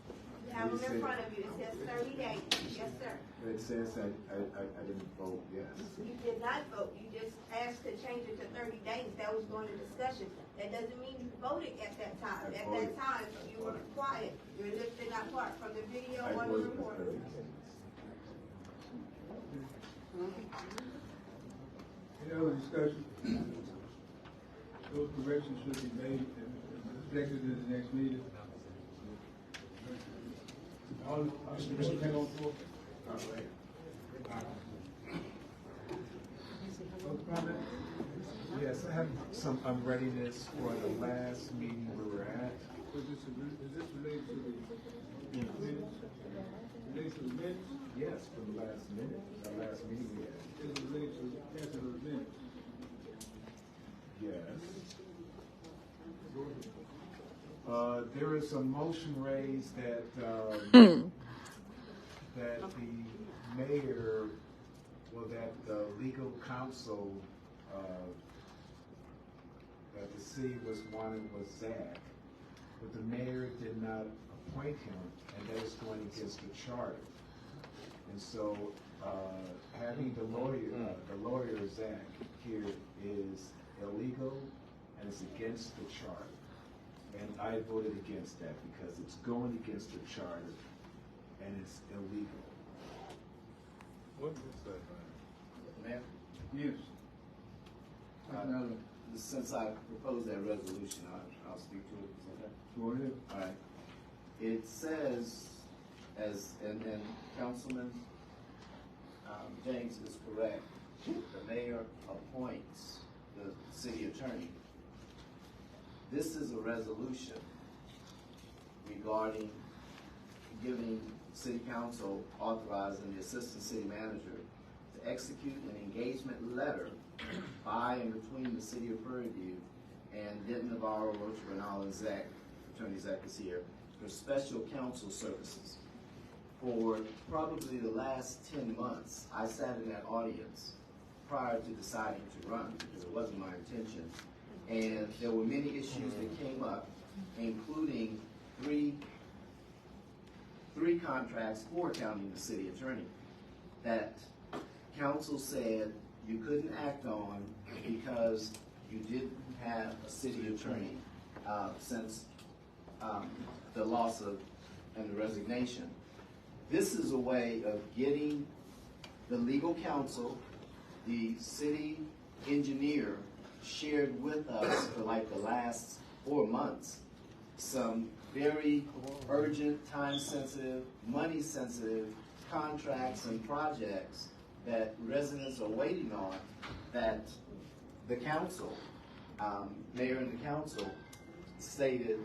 You have them in front of you. It says 30 days. Yes, sir. But it says I didn't vote yes. You did not vote. You just asked to change it to 30 days. That was going to discussion. That doesn't mean you voted at that time. At that time, you were quiet. Your lips did not part from the video I or the voted for report. 30 days. Any other discussion? Those corrections should be made and reflected in the next meeting. Mr. Penn on the floor? Yes, I have some unreadiness for the last meeting we were at. Is this related to the minutes? Related to the minutes? Yes, for the last minute, the last meeting we had. Is it related to the minutes? Yes. There is a motion raised that, that the mayor, well, that the legal counsel, that the city was wanting was Zach, but the mayor did not appoint him, and that is going against the charter. And so, having the lawyer Zach here is illegal, and it's against the charter. And I voted against that because it's going against the charter, and it's illegal. What is that? Mayor? Yes. Since I proposed that resolution, I'll speak to it. Is that okay? Go ahead. All right. It says, and Councilman James is correct, the mayor appoints the city attorney. This is a resolution regarding giving city council authorizing the assistant city manager to execute an engagement letter by and between the city of Prairie View and Denton, Navarro, Rocha, Bernal, and Zach, Attorney Zach is here, for special counsel services. For probably the last 10 months, I sat in that audience prior to deciding to run, because it wasn't my intention And there were many issues that came up, including three contracts for county and the city attorney that council said you couldn't act on because you didn't have a city attorney since the loss of and the resignation. This is a way of getting the legal counsel, the city engineer shared with us for like the last 4 months some very urgent, time-sensitive, money-sensitive contracts and projects that residents are waiting on, that the council, mayor and the council, stated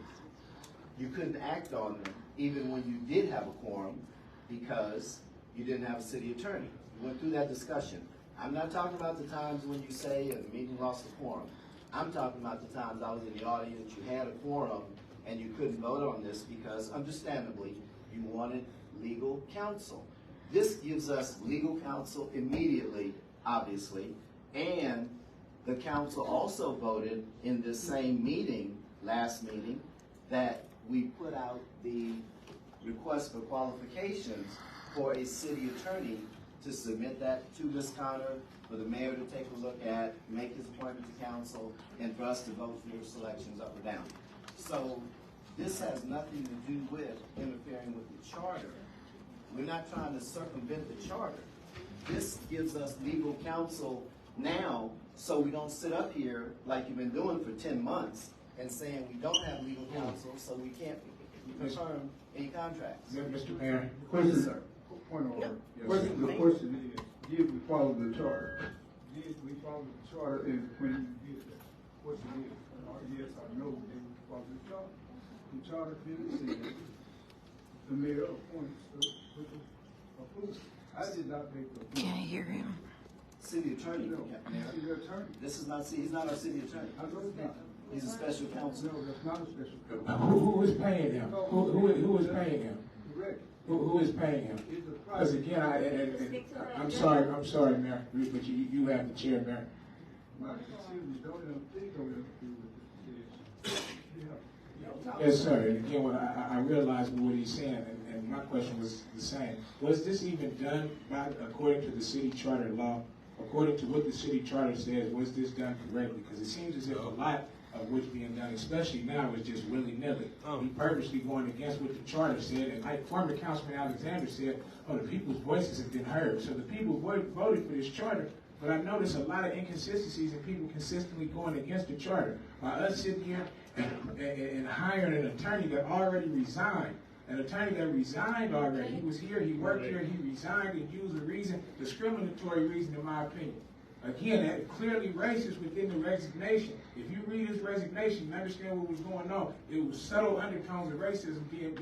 you couldn't act on them even when you did have a quorum because you didn't have a city attorney. We went through that discussion. I'm not talking about the times when you say the meeting lost the quorum. I'm talking about the times I was in the audience, you had a quorum, and you couldn't vote on this because, understandably, you wanted legal counsel. This gives us legal counsel immediately, obviously, and the council also voted in this same meeting, last meeting, that we put out the request for qualifications for a city attorney to submit that to Ms. Connor, for the mayor to take a look at, make his appointment to council, and for us to vote for your selections up or down. So this has nothing to do with interfering with the charter. We're not trying to circumvent the charter. This gives us legal counsel now so we don't sit up here like you've been doing for 10 months and saying we don't have legal counsel so we can't confirm any contracts. Mr. Mayor. Question, sir. Point of order. The question is, did we follow the charter? Did we follow the charter and when you did that? Question is, yes or no, did we follow the charter? The charter clearly said the mayor appoints approves. I did not make the approval. Can't hear him. City attorney. No, Mayor. city attorney. This is not, he's not our city attorney. I know it's not. He's a special counsel. No, that's not a special counsel. Who is paying him? Who is paying him? Correct. Who is paying him? It's a Because private. again, I'm sorry, Mayor, but you have the chair, Mayor. Please don't interfere with this. Yes, sir. And again, I realize what he's saying, and my question was the same. Was this even done according to the city charter law? According to what the city charter says, was this done correctly? Because it seems as if a lot of what's being done, especially now, is just willy-nilly. We purposely going against what the charter said, and like former Councilman Alexander said, the people's voices have been heard. So the people voted for this charter, but I noticed a lot of inconsistencies and people consistently going against the charter. By us sitting here and hiring an attorney that already resigned, an attorney that resigned already. He was here, he worked here, he resigned and used a reason, discriminatory reason in my opinion. Again, that clearly racist within the resignation. If you read his resignation, you understand what was going on. It was subtle undertones of racism being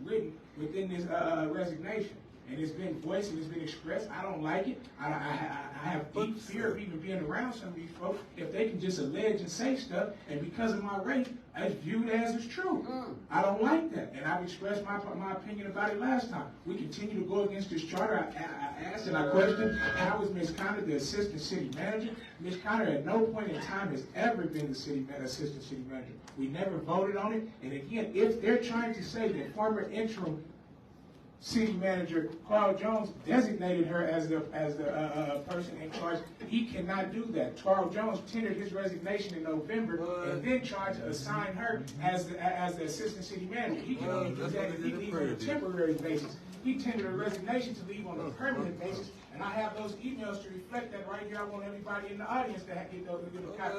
written within this resignation. And it's been voiced and it's been expressed. I don't like it. I have deep fear of even being around some of these folks if they can just allege and say stuff, and because of my race, it's viewed as it's true. I don't like that, and I've expressed my opinion about it last time. We continue to go against this charter. I asked and I questioned, how is Ms. Connor the assistant city manager? Ms. Connor at no point in time has ever been the assistant city manager. We never voted on it, and again, if they're trying to say that former interim city manager Carl Jones designated her as the person in charge, he cannot do that. Carl Jones tendered his resignation in November and then tried to assign her as the assistant city manager. He can only do that if he leaves on a temporary basis. He tendered a resignation to leave on a permanent basis, and I have those emails to reflect that right here. I want everybody in the audience to get a copy.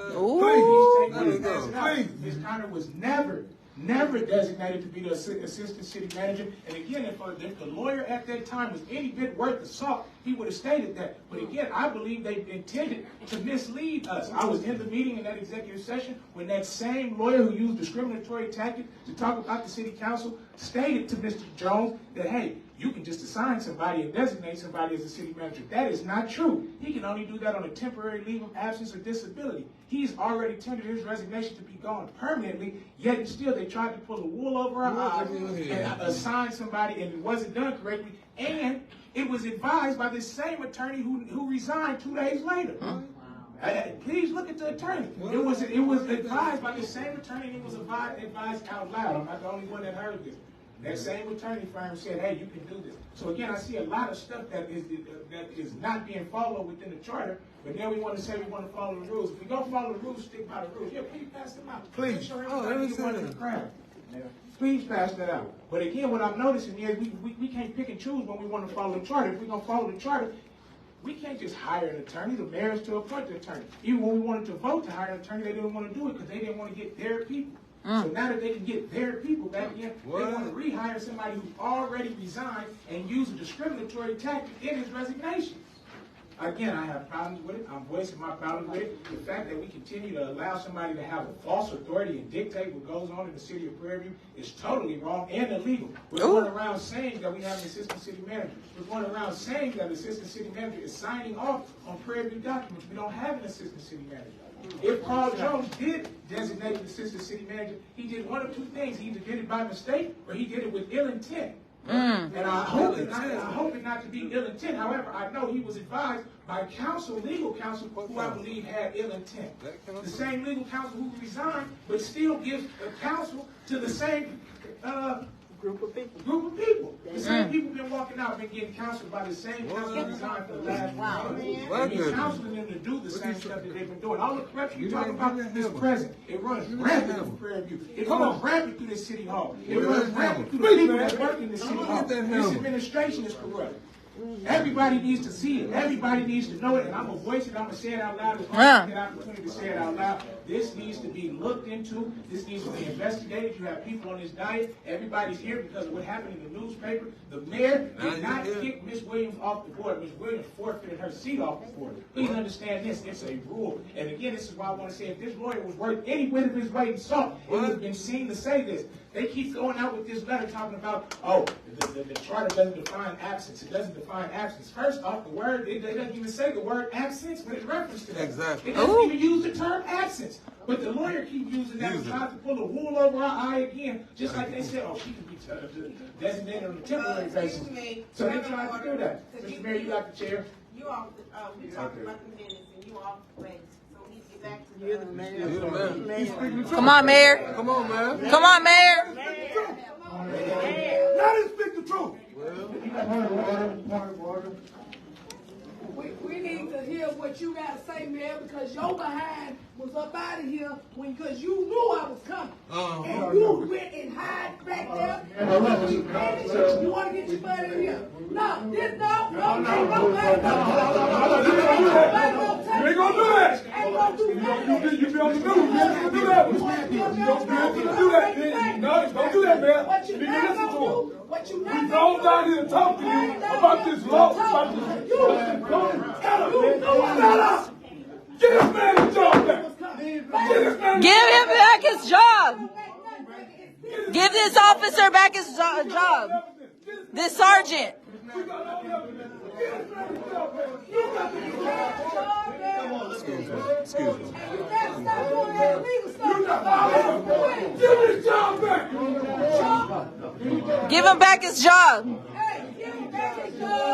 Ms. Connor was never designated to be the assistant city manager. And again, if the lawyer at that time was any bit worth the salt, he would have stated that. But again, I believe they intended to mislead us. I was in the meeting in that executive session when that same lawyer who used discriminatory tactics to talk about the city council stated to Mr. Jones that, hey, you can just assign somebody and designate somebody as a city manager. That is not true. He can only do that on a temporary leave of absence or disability. He's already tendered his resignation to be gone permanently, yet still they tried to pull the wool over our eyes and assign somebody, and it wasn't done correctly. And it was advised by the same attorney who resigned 2 days later. Please look at the attorney. It was advised by the same attorney. It was advised out loud. I'm not the only one that heard this. That same attorney firm said, "Hey, you can do this." So again, I see a lot of stuff that is not being followed within the charter. But now we want to say we want to follow the rules. If we don't follow the rules, stick by the rules. Yeah, please pass them out. Please. Make sure everybody gets one in the crowd. Please pass that out. But again, what I'm noticing is we can't pick and choose when we want to follow the charter. If we're going to follow the charter, we can't just hire an attorney. The mayor is to appoint the attorney. Even when we wanted to vote to hire an attorney, they didn't want to do it because they didn't want to get their people. So now that they can get their people back in, they want to rehire somebody who's already resigned and use a discriminatory tactic in his resignation. Again, I have problems with it. I'm voicing my problem with it. The fact that we continue to allow somebody to have a false authority and dictate what goes on in the city of Prairie View is totally wrong and illegal. We're going around saying that we have an assistant city manager. We're going around saying that the assistant city manager is signing off on Prairie View documents. We don't have an assistant city manager. If Carl Jones did designate an assistant city manager, he did one of two things. He either did it by mistake or he did it with ill intent. And I hope it not to be ill intent. However, I know he was advised by counsel, legal counsel, who I believe had ill intent. The same legal counsel who resigned, but still gives counsel to the same group of people. The same people been walking out, been getting counseled by the same counsel who resigned for the last and been counseling them to do the same stuff that they've been doing. All the corruption you talk about is present. It runs rampant in Prairie View. It runs rampant through this city hall. It runs rampant through the people that work in this city hall. This administration is corrupt. Everybody needs to see it. Everybody needs to know it. And I'm going to voice it. I'm going to say it out loud. As long as I get an opportunity to say it out loud. This needs to be looked into. This needs to be investigated. You have people on this diet. Everybody's here because of what happened in the newspaper. The mayor did not kick Ms. Williams off the board. Ms. Williams forfeited her seat off the board. Please understand this. It's a rule. And again, this is why I want to say if this lawyer was worth any bit of his weight in salt, it would have been seen to say this. They keep going out with this letter talking about, oh, the charter doesn't define absence. It doesn't define absence. First off, the word, it doesn't even say the word absence, but it references to that. Exactly. It doesn't even use the term absence. But the lawyer keeps using that and tries to pull a wool over our eye again, just like they said, oh, she can be designated on a temporary basis. So they try to do that. Mr. Mayor, you got the chair. You all, we talked about the minutes and you all went. So we need to get back to the mayor. Come on, Mayor. Come on, man. Come on, Mayor. Let him speak the truth. We need to hear what you got to say, Mayor, because your behind was up out of here because you knew I was coming. And you went and hide back there. You want to get your butt in here. No, this ain't gonna do that. Ain't gonna do that. You be on the news. You do that. Do that. No, don't do that, man. What you not gonna do? What you not gonna do? We down here to talk to you about this law. About this. Shut up. Get this man his job back. Give him back his job. Give this officer back his job. This sergeant. Excuse me. Give him back his job. Give him back his job.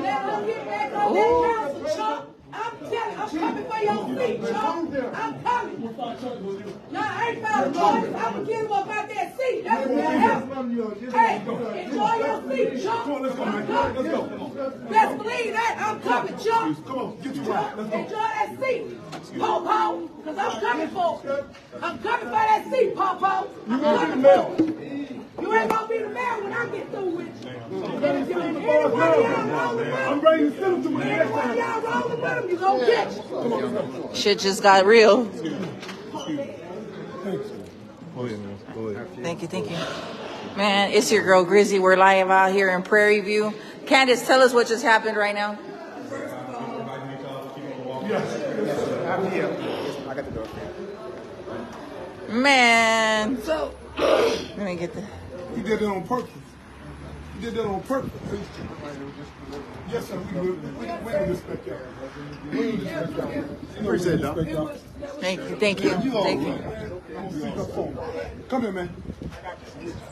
Let him get back on that council, Chuck. I'm telling you, I'm coming for your seat, Chuck. I'm coming. No, I ain't found a choice. I'm going to get him up out that seat. That's what happened. Hey, enjoy your seat, Chuck. I'm coming. Let's believe that. I'm coming, Chuck. Come on, get you right. Let's go. Enjoy that seat, Popo, because I'm coming for that seat, Popo. I'm coming for it. You ain't gonna be the mayor when I get through with you. Any one of y'all rolling with him, I'm ready to send him to my any one of y'all rolling with him, you gonna get you. Shit just got real. Thank you. Thank you. Man, it's your girl Grizzy. We're live out here in Prairie View. Candace, tell us what just happened right now. I'm here. I got the door. Man. So, let me get the. He did it on purpose. You did that on purpose. Yes, sir. We respect y'all. We respect y'all. Appreciate y'all. Thank you. Thank you. Thank you. Come here, man.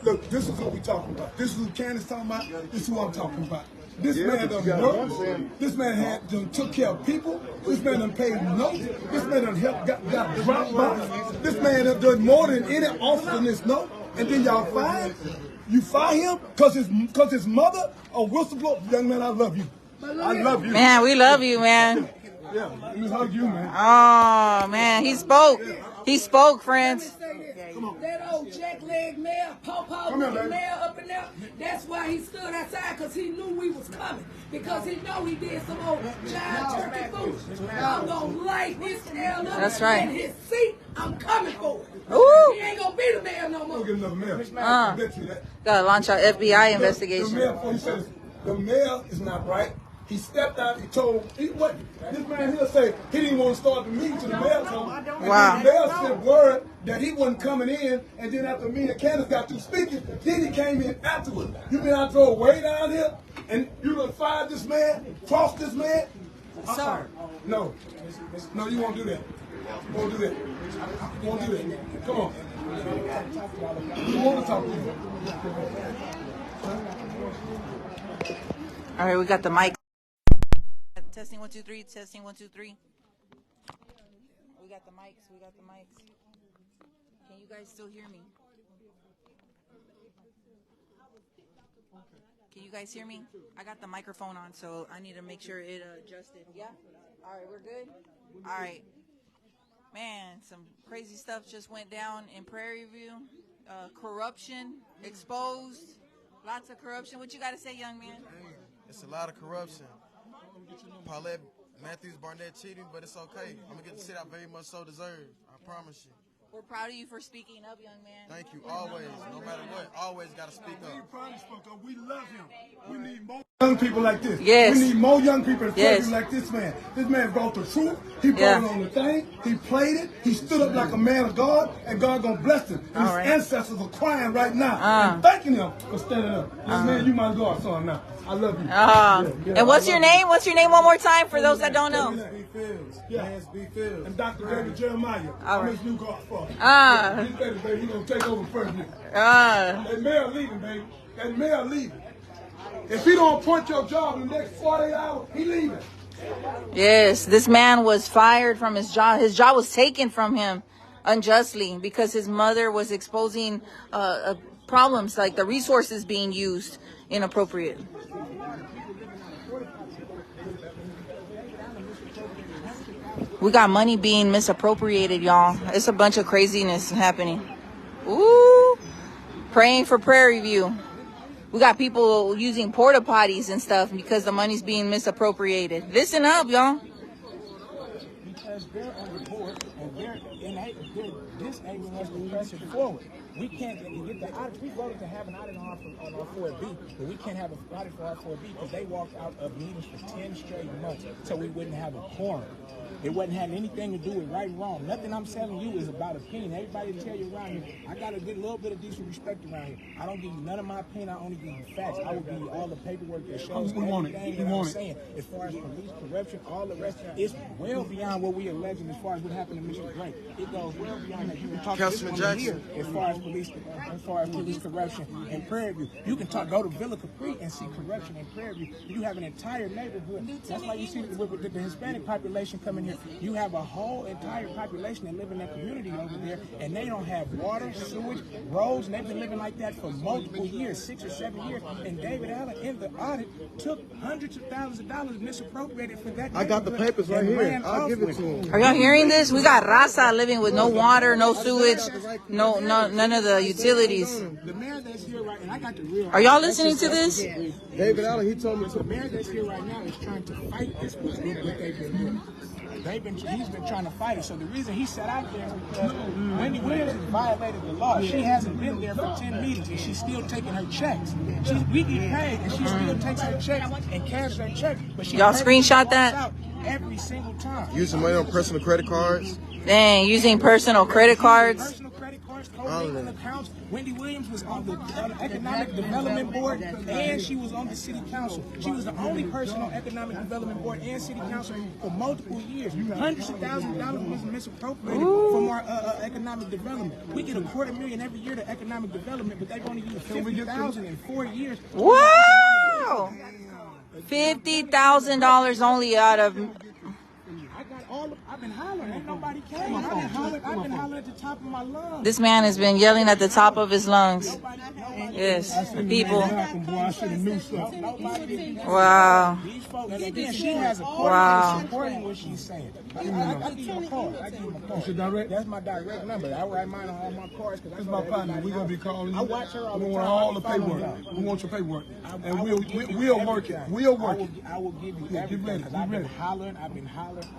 Look, this is what we talking about. This is who Candace talking about. This is who I'm talking about. This man done worked. This man done took care of people. This man done paid notes. This man done helped, got drop box. This man done done more than any officer in this note. And then y'all fire him? You fire him because his mother a whistleblower? Young man, I love you. I love you. Man, we love you, man. Yeah, let me hug you, man. Oh, man, he spoke. He spoke, friends. That old jackleg mayor, Paw with the mayor up in there, that's why he stood outside, because he knew we was coming. Because he know he did some old giant turkey food. I'm going to light his tail up. That's right. In his seat, I'm coming for it. Ooh. He ain't going to be the mayor no more. Go get another mayor. Gotta launch our FBI investigation. The mayor is not right. He stepped out, he told, this man here say he didn't want to start the meeting till the mayor told him. And wow. then the mayor sent word that he wasn't coming in, and then after me and Candace got through speaking, then he came in afterwards. You mean I drove way down here, and you done fired this man, crossed this man? Sir. No. No, you won't do that. You won't do that. You won't do that. Come on. You want to talk to you. All right, we got the mic. Testing 1 2 3. Testing 1 2 3. We got the mics. We got the mics. Can you guys still hear me? Can you guys hear me? I got the microphone on, so I need to make sure it adjusted. Yeah. All right, we're good. All right. Man, some crazy stuff just went down in Prairie View. Corruption exposed. Lots of corruption. What you got to say, young man? It's a lot of corruption. Paulette Matthews Barnett cheating, but it's okay. I'm going to get the shit I very much so deserve. I promise you. We're proud of you for speaking up, young man. Thank you. Always. No matter what. Always got to speak up. We probably spoke up. We love him. We need more young people like this. Yes. We need more young people yes. like this man. This man brought the truth. He brought it on the thing. He played it. He stood up like a man of God, and God gonna bless him. And his ancestors are crying right now and thanking him for standing up. This man, you my God son now. I love you. And what's your name? What's your name one more time for those that don't know? And Dr. David Jeremiah. I'm his new godfather. He's ready, baby. He's gonna take over first. That mayor leaving, baby. That mayor leaving. If he don't appoint your job in the next 48 hours, he leaving. Yes, this man was fired from his job. His job was taken from him unjustly because his mother was exposing problems like the resources being used inappropriate. We got money being misappropriated, y'all. It's a bunch of craziness happening. Ooh, praying for Prairie View. We got people using porta potties and stuff because the money's being misappropriated. Listen up, y'all. Because they're on the board and they're disabling us from pressing forward. We can't get the audit. We voted to have an audit on our 4B, but we can't have an audit for our 4B because they walked out of meetings for 10 straight months so we wouldn't have a quorum. It wasn't having anything to do with right and wrong. Nothing I'm telling you is about opinion. Everybody will tell you around here, I got to get a little bit of decent respect around here. I don't give you none of my opinion. I only give you facts. I will give you all the paperwork that shows everything that I'm saying. As far as police corruption, all the rest, it's well beyond what we alleging as far as what happened to Mr. Gray. It goes well beyond that. You can talk to this one here as far as police corruption in Prairie View. You can go to Villa Capri and see corruption in Prairie View. You have an entire neighborhood. That's why you see with the Hispanic population coming here. You have a whole entire population that live in that community over there, and they don't have water, sewage, roads, and they've been living like that for multiple years, 6 or 7 years. And David Allen, in the audit, took hundreds of thousands of dollars misappropriated for that. I got the papers right here. I'll give it to him. Are y'all hearing this? We got Raza living with no water, no sewage, none of the utilities. The mayor that's here right, and I got the real. Are y'all listening to this? David Allen, he told me the mayor that's here right now is trying to fight this what they've been doing. He's been trying to fight it. So the reason he sat out there is because Wendy Williams has violated the law. She hasn't been there for 10 meetings, and she's still taking her checks. We get paid, and she still takes her checks and cashes her check. But y'all screenshot that? Every single time. Using money on personal credit cards. Dang, using personal credit cards. Personal credit cards, was on the council. Wendy Williams was on the Economic Development Board, and she was on the city council. She was the only person on Economic Development Board and city council for multiple years. Hundreds of thousands of dollars was misappropriated from our economic development. We get $250,000 every year to economic development, but they've only used $50,000 in 4 years. Wow! $50,000 only out of. I've been hollering. Ain't nobody came. I've been hollering at the top of my lungs. This man has been yelling at the top of his lungs. Yes, people. Wow. She has a card supporting what she's saying. I give him a card. That's your direct? That's my direct number. I write mine on all my cards. That's my partner. We're going to be calling you. I watch her all the time. We want all the paperwork. We want your paperwork. And we'll work it. We'll work it. I will give you everything. I've been hollering.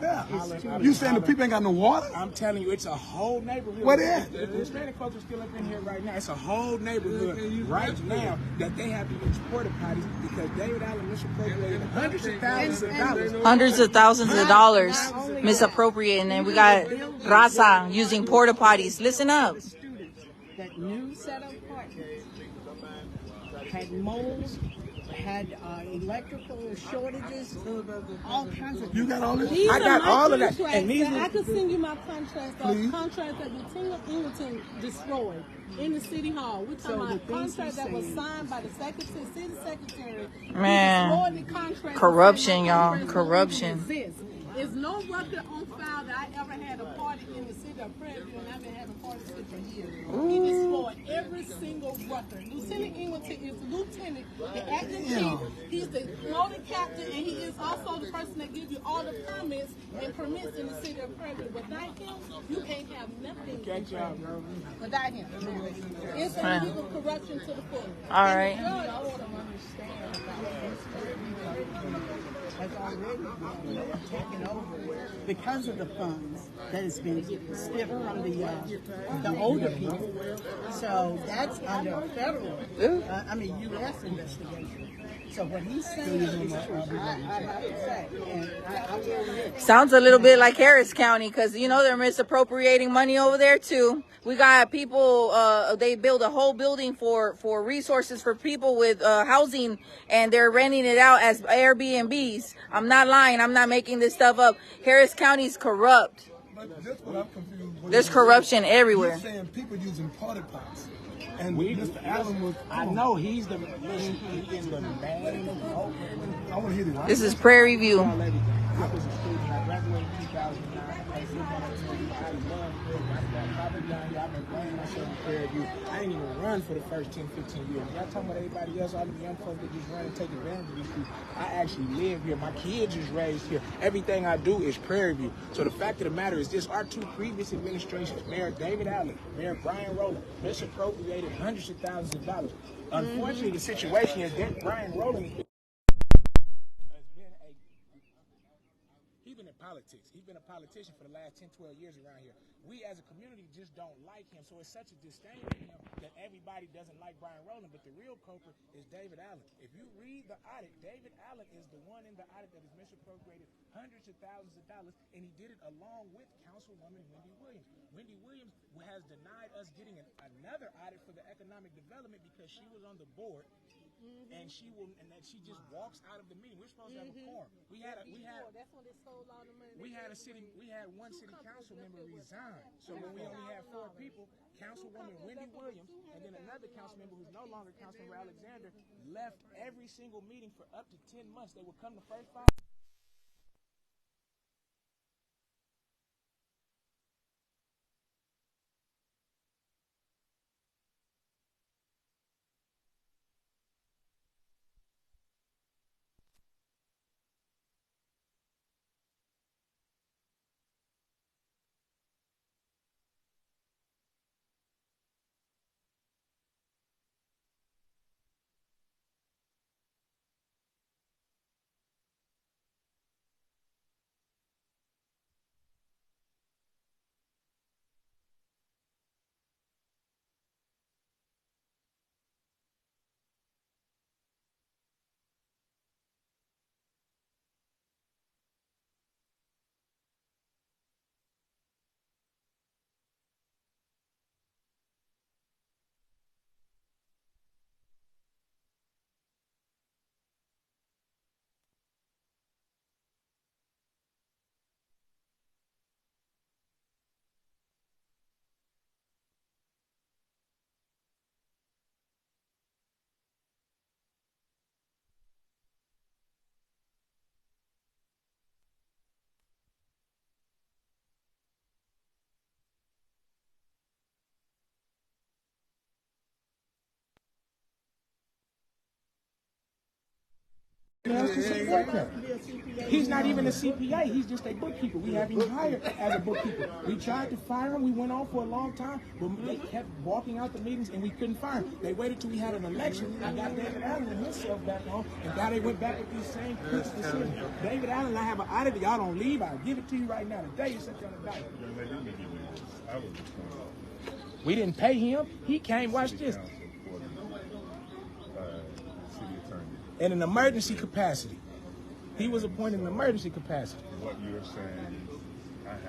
Yeah. You saying the people ain't got no water? I'm telling you, it's a whole neighborhood. What is? The Hispanic folks are still up in here right now. It's a whole neighborhood right now that they have to use porta potties because David Allen misappropriated hundreds of thousands of dollars. Hundreds of thousands of dollars misappropriating, and we got Raza using porta potties. Listen up. That new set of apartments had mold, had electrical shortages, all kinds of. You got all this? These I got all of that. And these I could send you my contracts. Contracts that Lieutenant Ingleton destroyed in the city hall. We're talking about a contract that was signed by the secretary, city secretary. Man, the contract corruption, y'all. Corruption. There's no record on file that I ever had a party in the city of Prairie View, and I've been having parties here for years. He destroyed every single record. Lieutenant Ingleton is the lieutenant, the acting chief. He's the floating captain, and he is also the person that gives you all the permits in the city of Prairie View. Without him, you can't have nothing. Without him, it's illegal corruption to the full. All right. Has already been taken over because of the funds that has been stripped from the older people. So that's under a federal, U.S. investigation. So what he's saying is true. I have to say, and I will admit. Sounds a little bit like Harris County because, you know, they're misappropriating money over there, too. We got people, they build a whole building for resources for people with housing, and they're renting it out as Airbnbs. I'm not lying. I'm not making this stuff up. Harris County's corrupt. But that's what I'm confused with. There's corruption everywhere. You're saying people using porta pots. And Mr. Allen was, I know he's the man. I want to hear this. This is Prairie View. I was a student. I graduated in 2009. I've been playing myself in Prairie View. I didn't even run for the first 10, 15 years. Y'all talking about everybody else, all the young folks that just run and take advantage of these people. I actually live here. My kids is raised here. Everything I do is Prairie View. So the fact of the matter is this, our two previous administrations, Mayor David Allen, Mayor Brian Rowland, misappropriated hundreds of thousands of dollars. Unfortunately, the situation is that Brian Rowland has been in politics. He's been a politician for the last 10, 12 years around here. We as a community just don't like him, so it's such a disdain for him that everybody doesn't like Brian Rowland, but the real culprit is David Allen. If you read the audit, David Allen is the one in the audit that has misappropriated hundreds of thousands of dollars, and he did it along with Councilwoman Wendy Williams. Wendy Williams has denied us getting another audit for the economic development because she was on the board. And she just walks out of the meeting. We're supposed to have a quorum. We had one city council member resign. So when we only had 4 people, Councilwoman Wendy Williams and then another council member who's no longer Councilmember Alexander left every single meeting for up to 10 months. They would come the first 5 us to support him. He's not even a CPA. He's just a bookkeeper. We have him hired as a bookkeeper. We tried to fire him. We went on for a long time, but they kept walking out the meetings, and we couldn't fire him. They waited till we had an election and got David Allen and himself back on, and now they went back with these same critics decisions. David Allen, I have an audit. Y'all don't leave. I'll give it to you right now. Today you said you're gonna die. We didn't pay him. He came. Watch this. In an emergency capacity. He was appointed in an emergency capacity. What you're saying, I have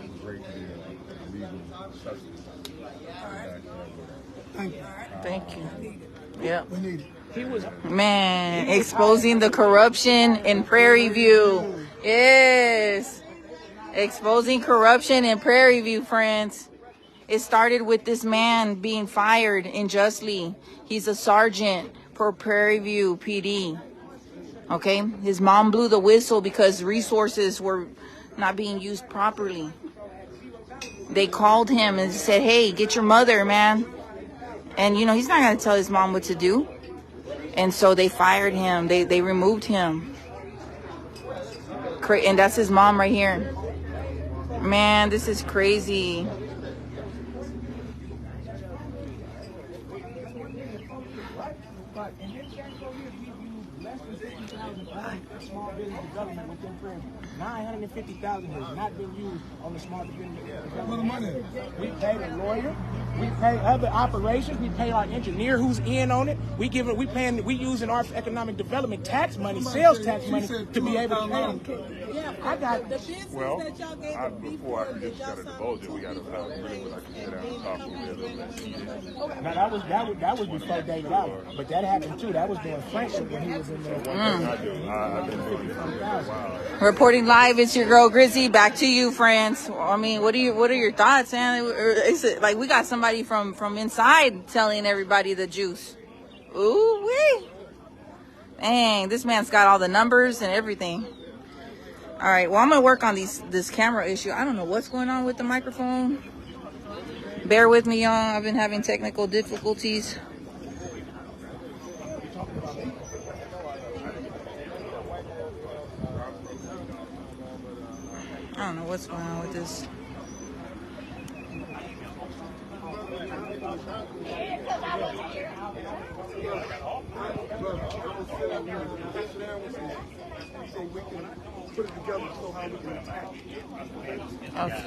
a great deal of legal substance. Thank you. Thank you. Yeah. We need it. He was, man, exposing the corruption in Prairie View. Yes. Exposing corruption in Prairie View, friends. It started with this man being fired unjustly. He's a sergeant for Prairie View PD. Okay, his mom blew the whistle because resources were not being used properly. They called him and said, hey, get your mother, man. And, you know, he's not going to tell his mom what to do. And so they fired him. They removed him. And that's his mom right here. Man, this is crazy. Small business development within Prairie View. 950,000 has not been used on the small business development. We pay the lawyer, we pay other operations, we pay our engineer who's in on it. We using our economic development tax money, sales tax money to be able to pay them. Yeah, I got the business well, that y'all gave before I can just kind of divulge it, we got to really would like to sit down and talk over there. Now that was before David Allen, but that happened too. That was during friendship when he was in there. I've been doing this for a while. Reporting live, it's your girl Grizzy. Back to you, friends. I mean, what are your thoughts, man? Is it like we got somebody from inside telling everybody the juice? Ooh wee! Dang, this man's got all the numbers and everything. All right, well, I'm gonna work on this camera issue. I don't know what's going on with the microphone. Bear with me, y'all. I've been having technical difficulties. I don't know what's going on with this. Okay.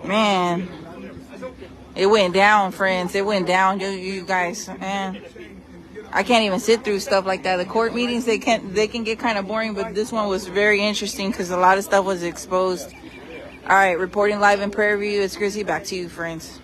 Man, it went down, friends. It went down, you guys, man. I can't even sit through stuff like that. The court meetings, they can get kind of boring, but this one was very interesting because a lot of stuff was exposed. All right, reporting live in Prairie View. It's Grizzy. Back to you, friends.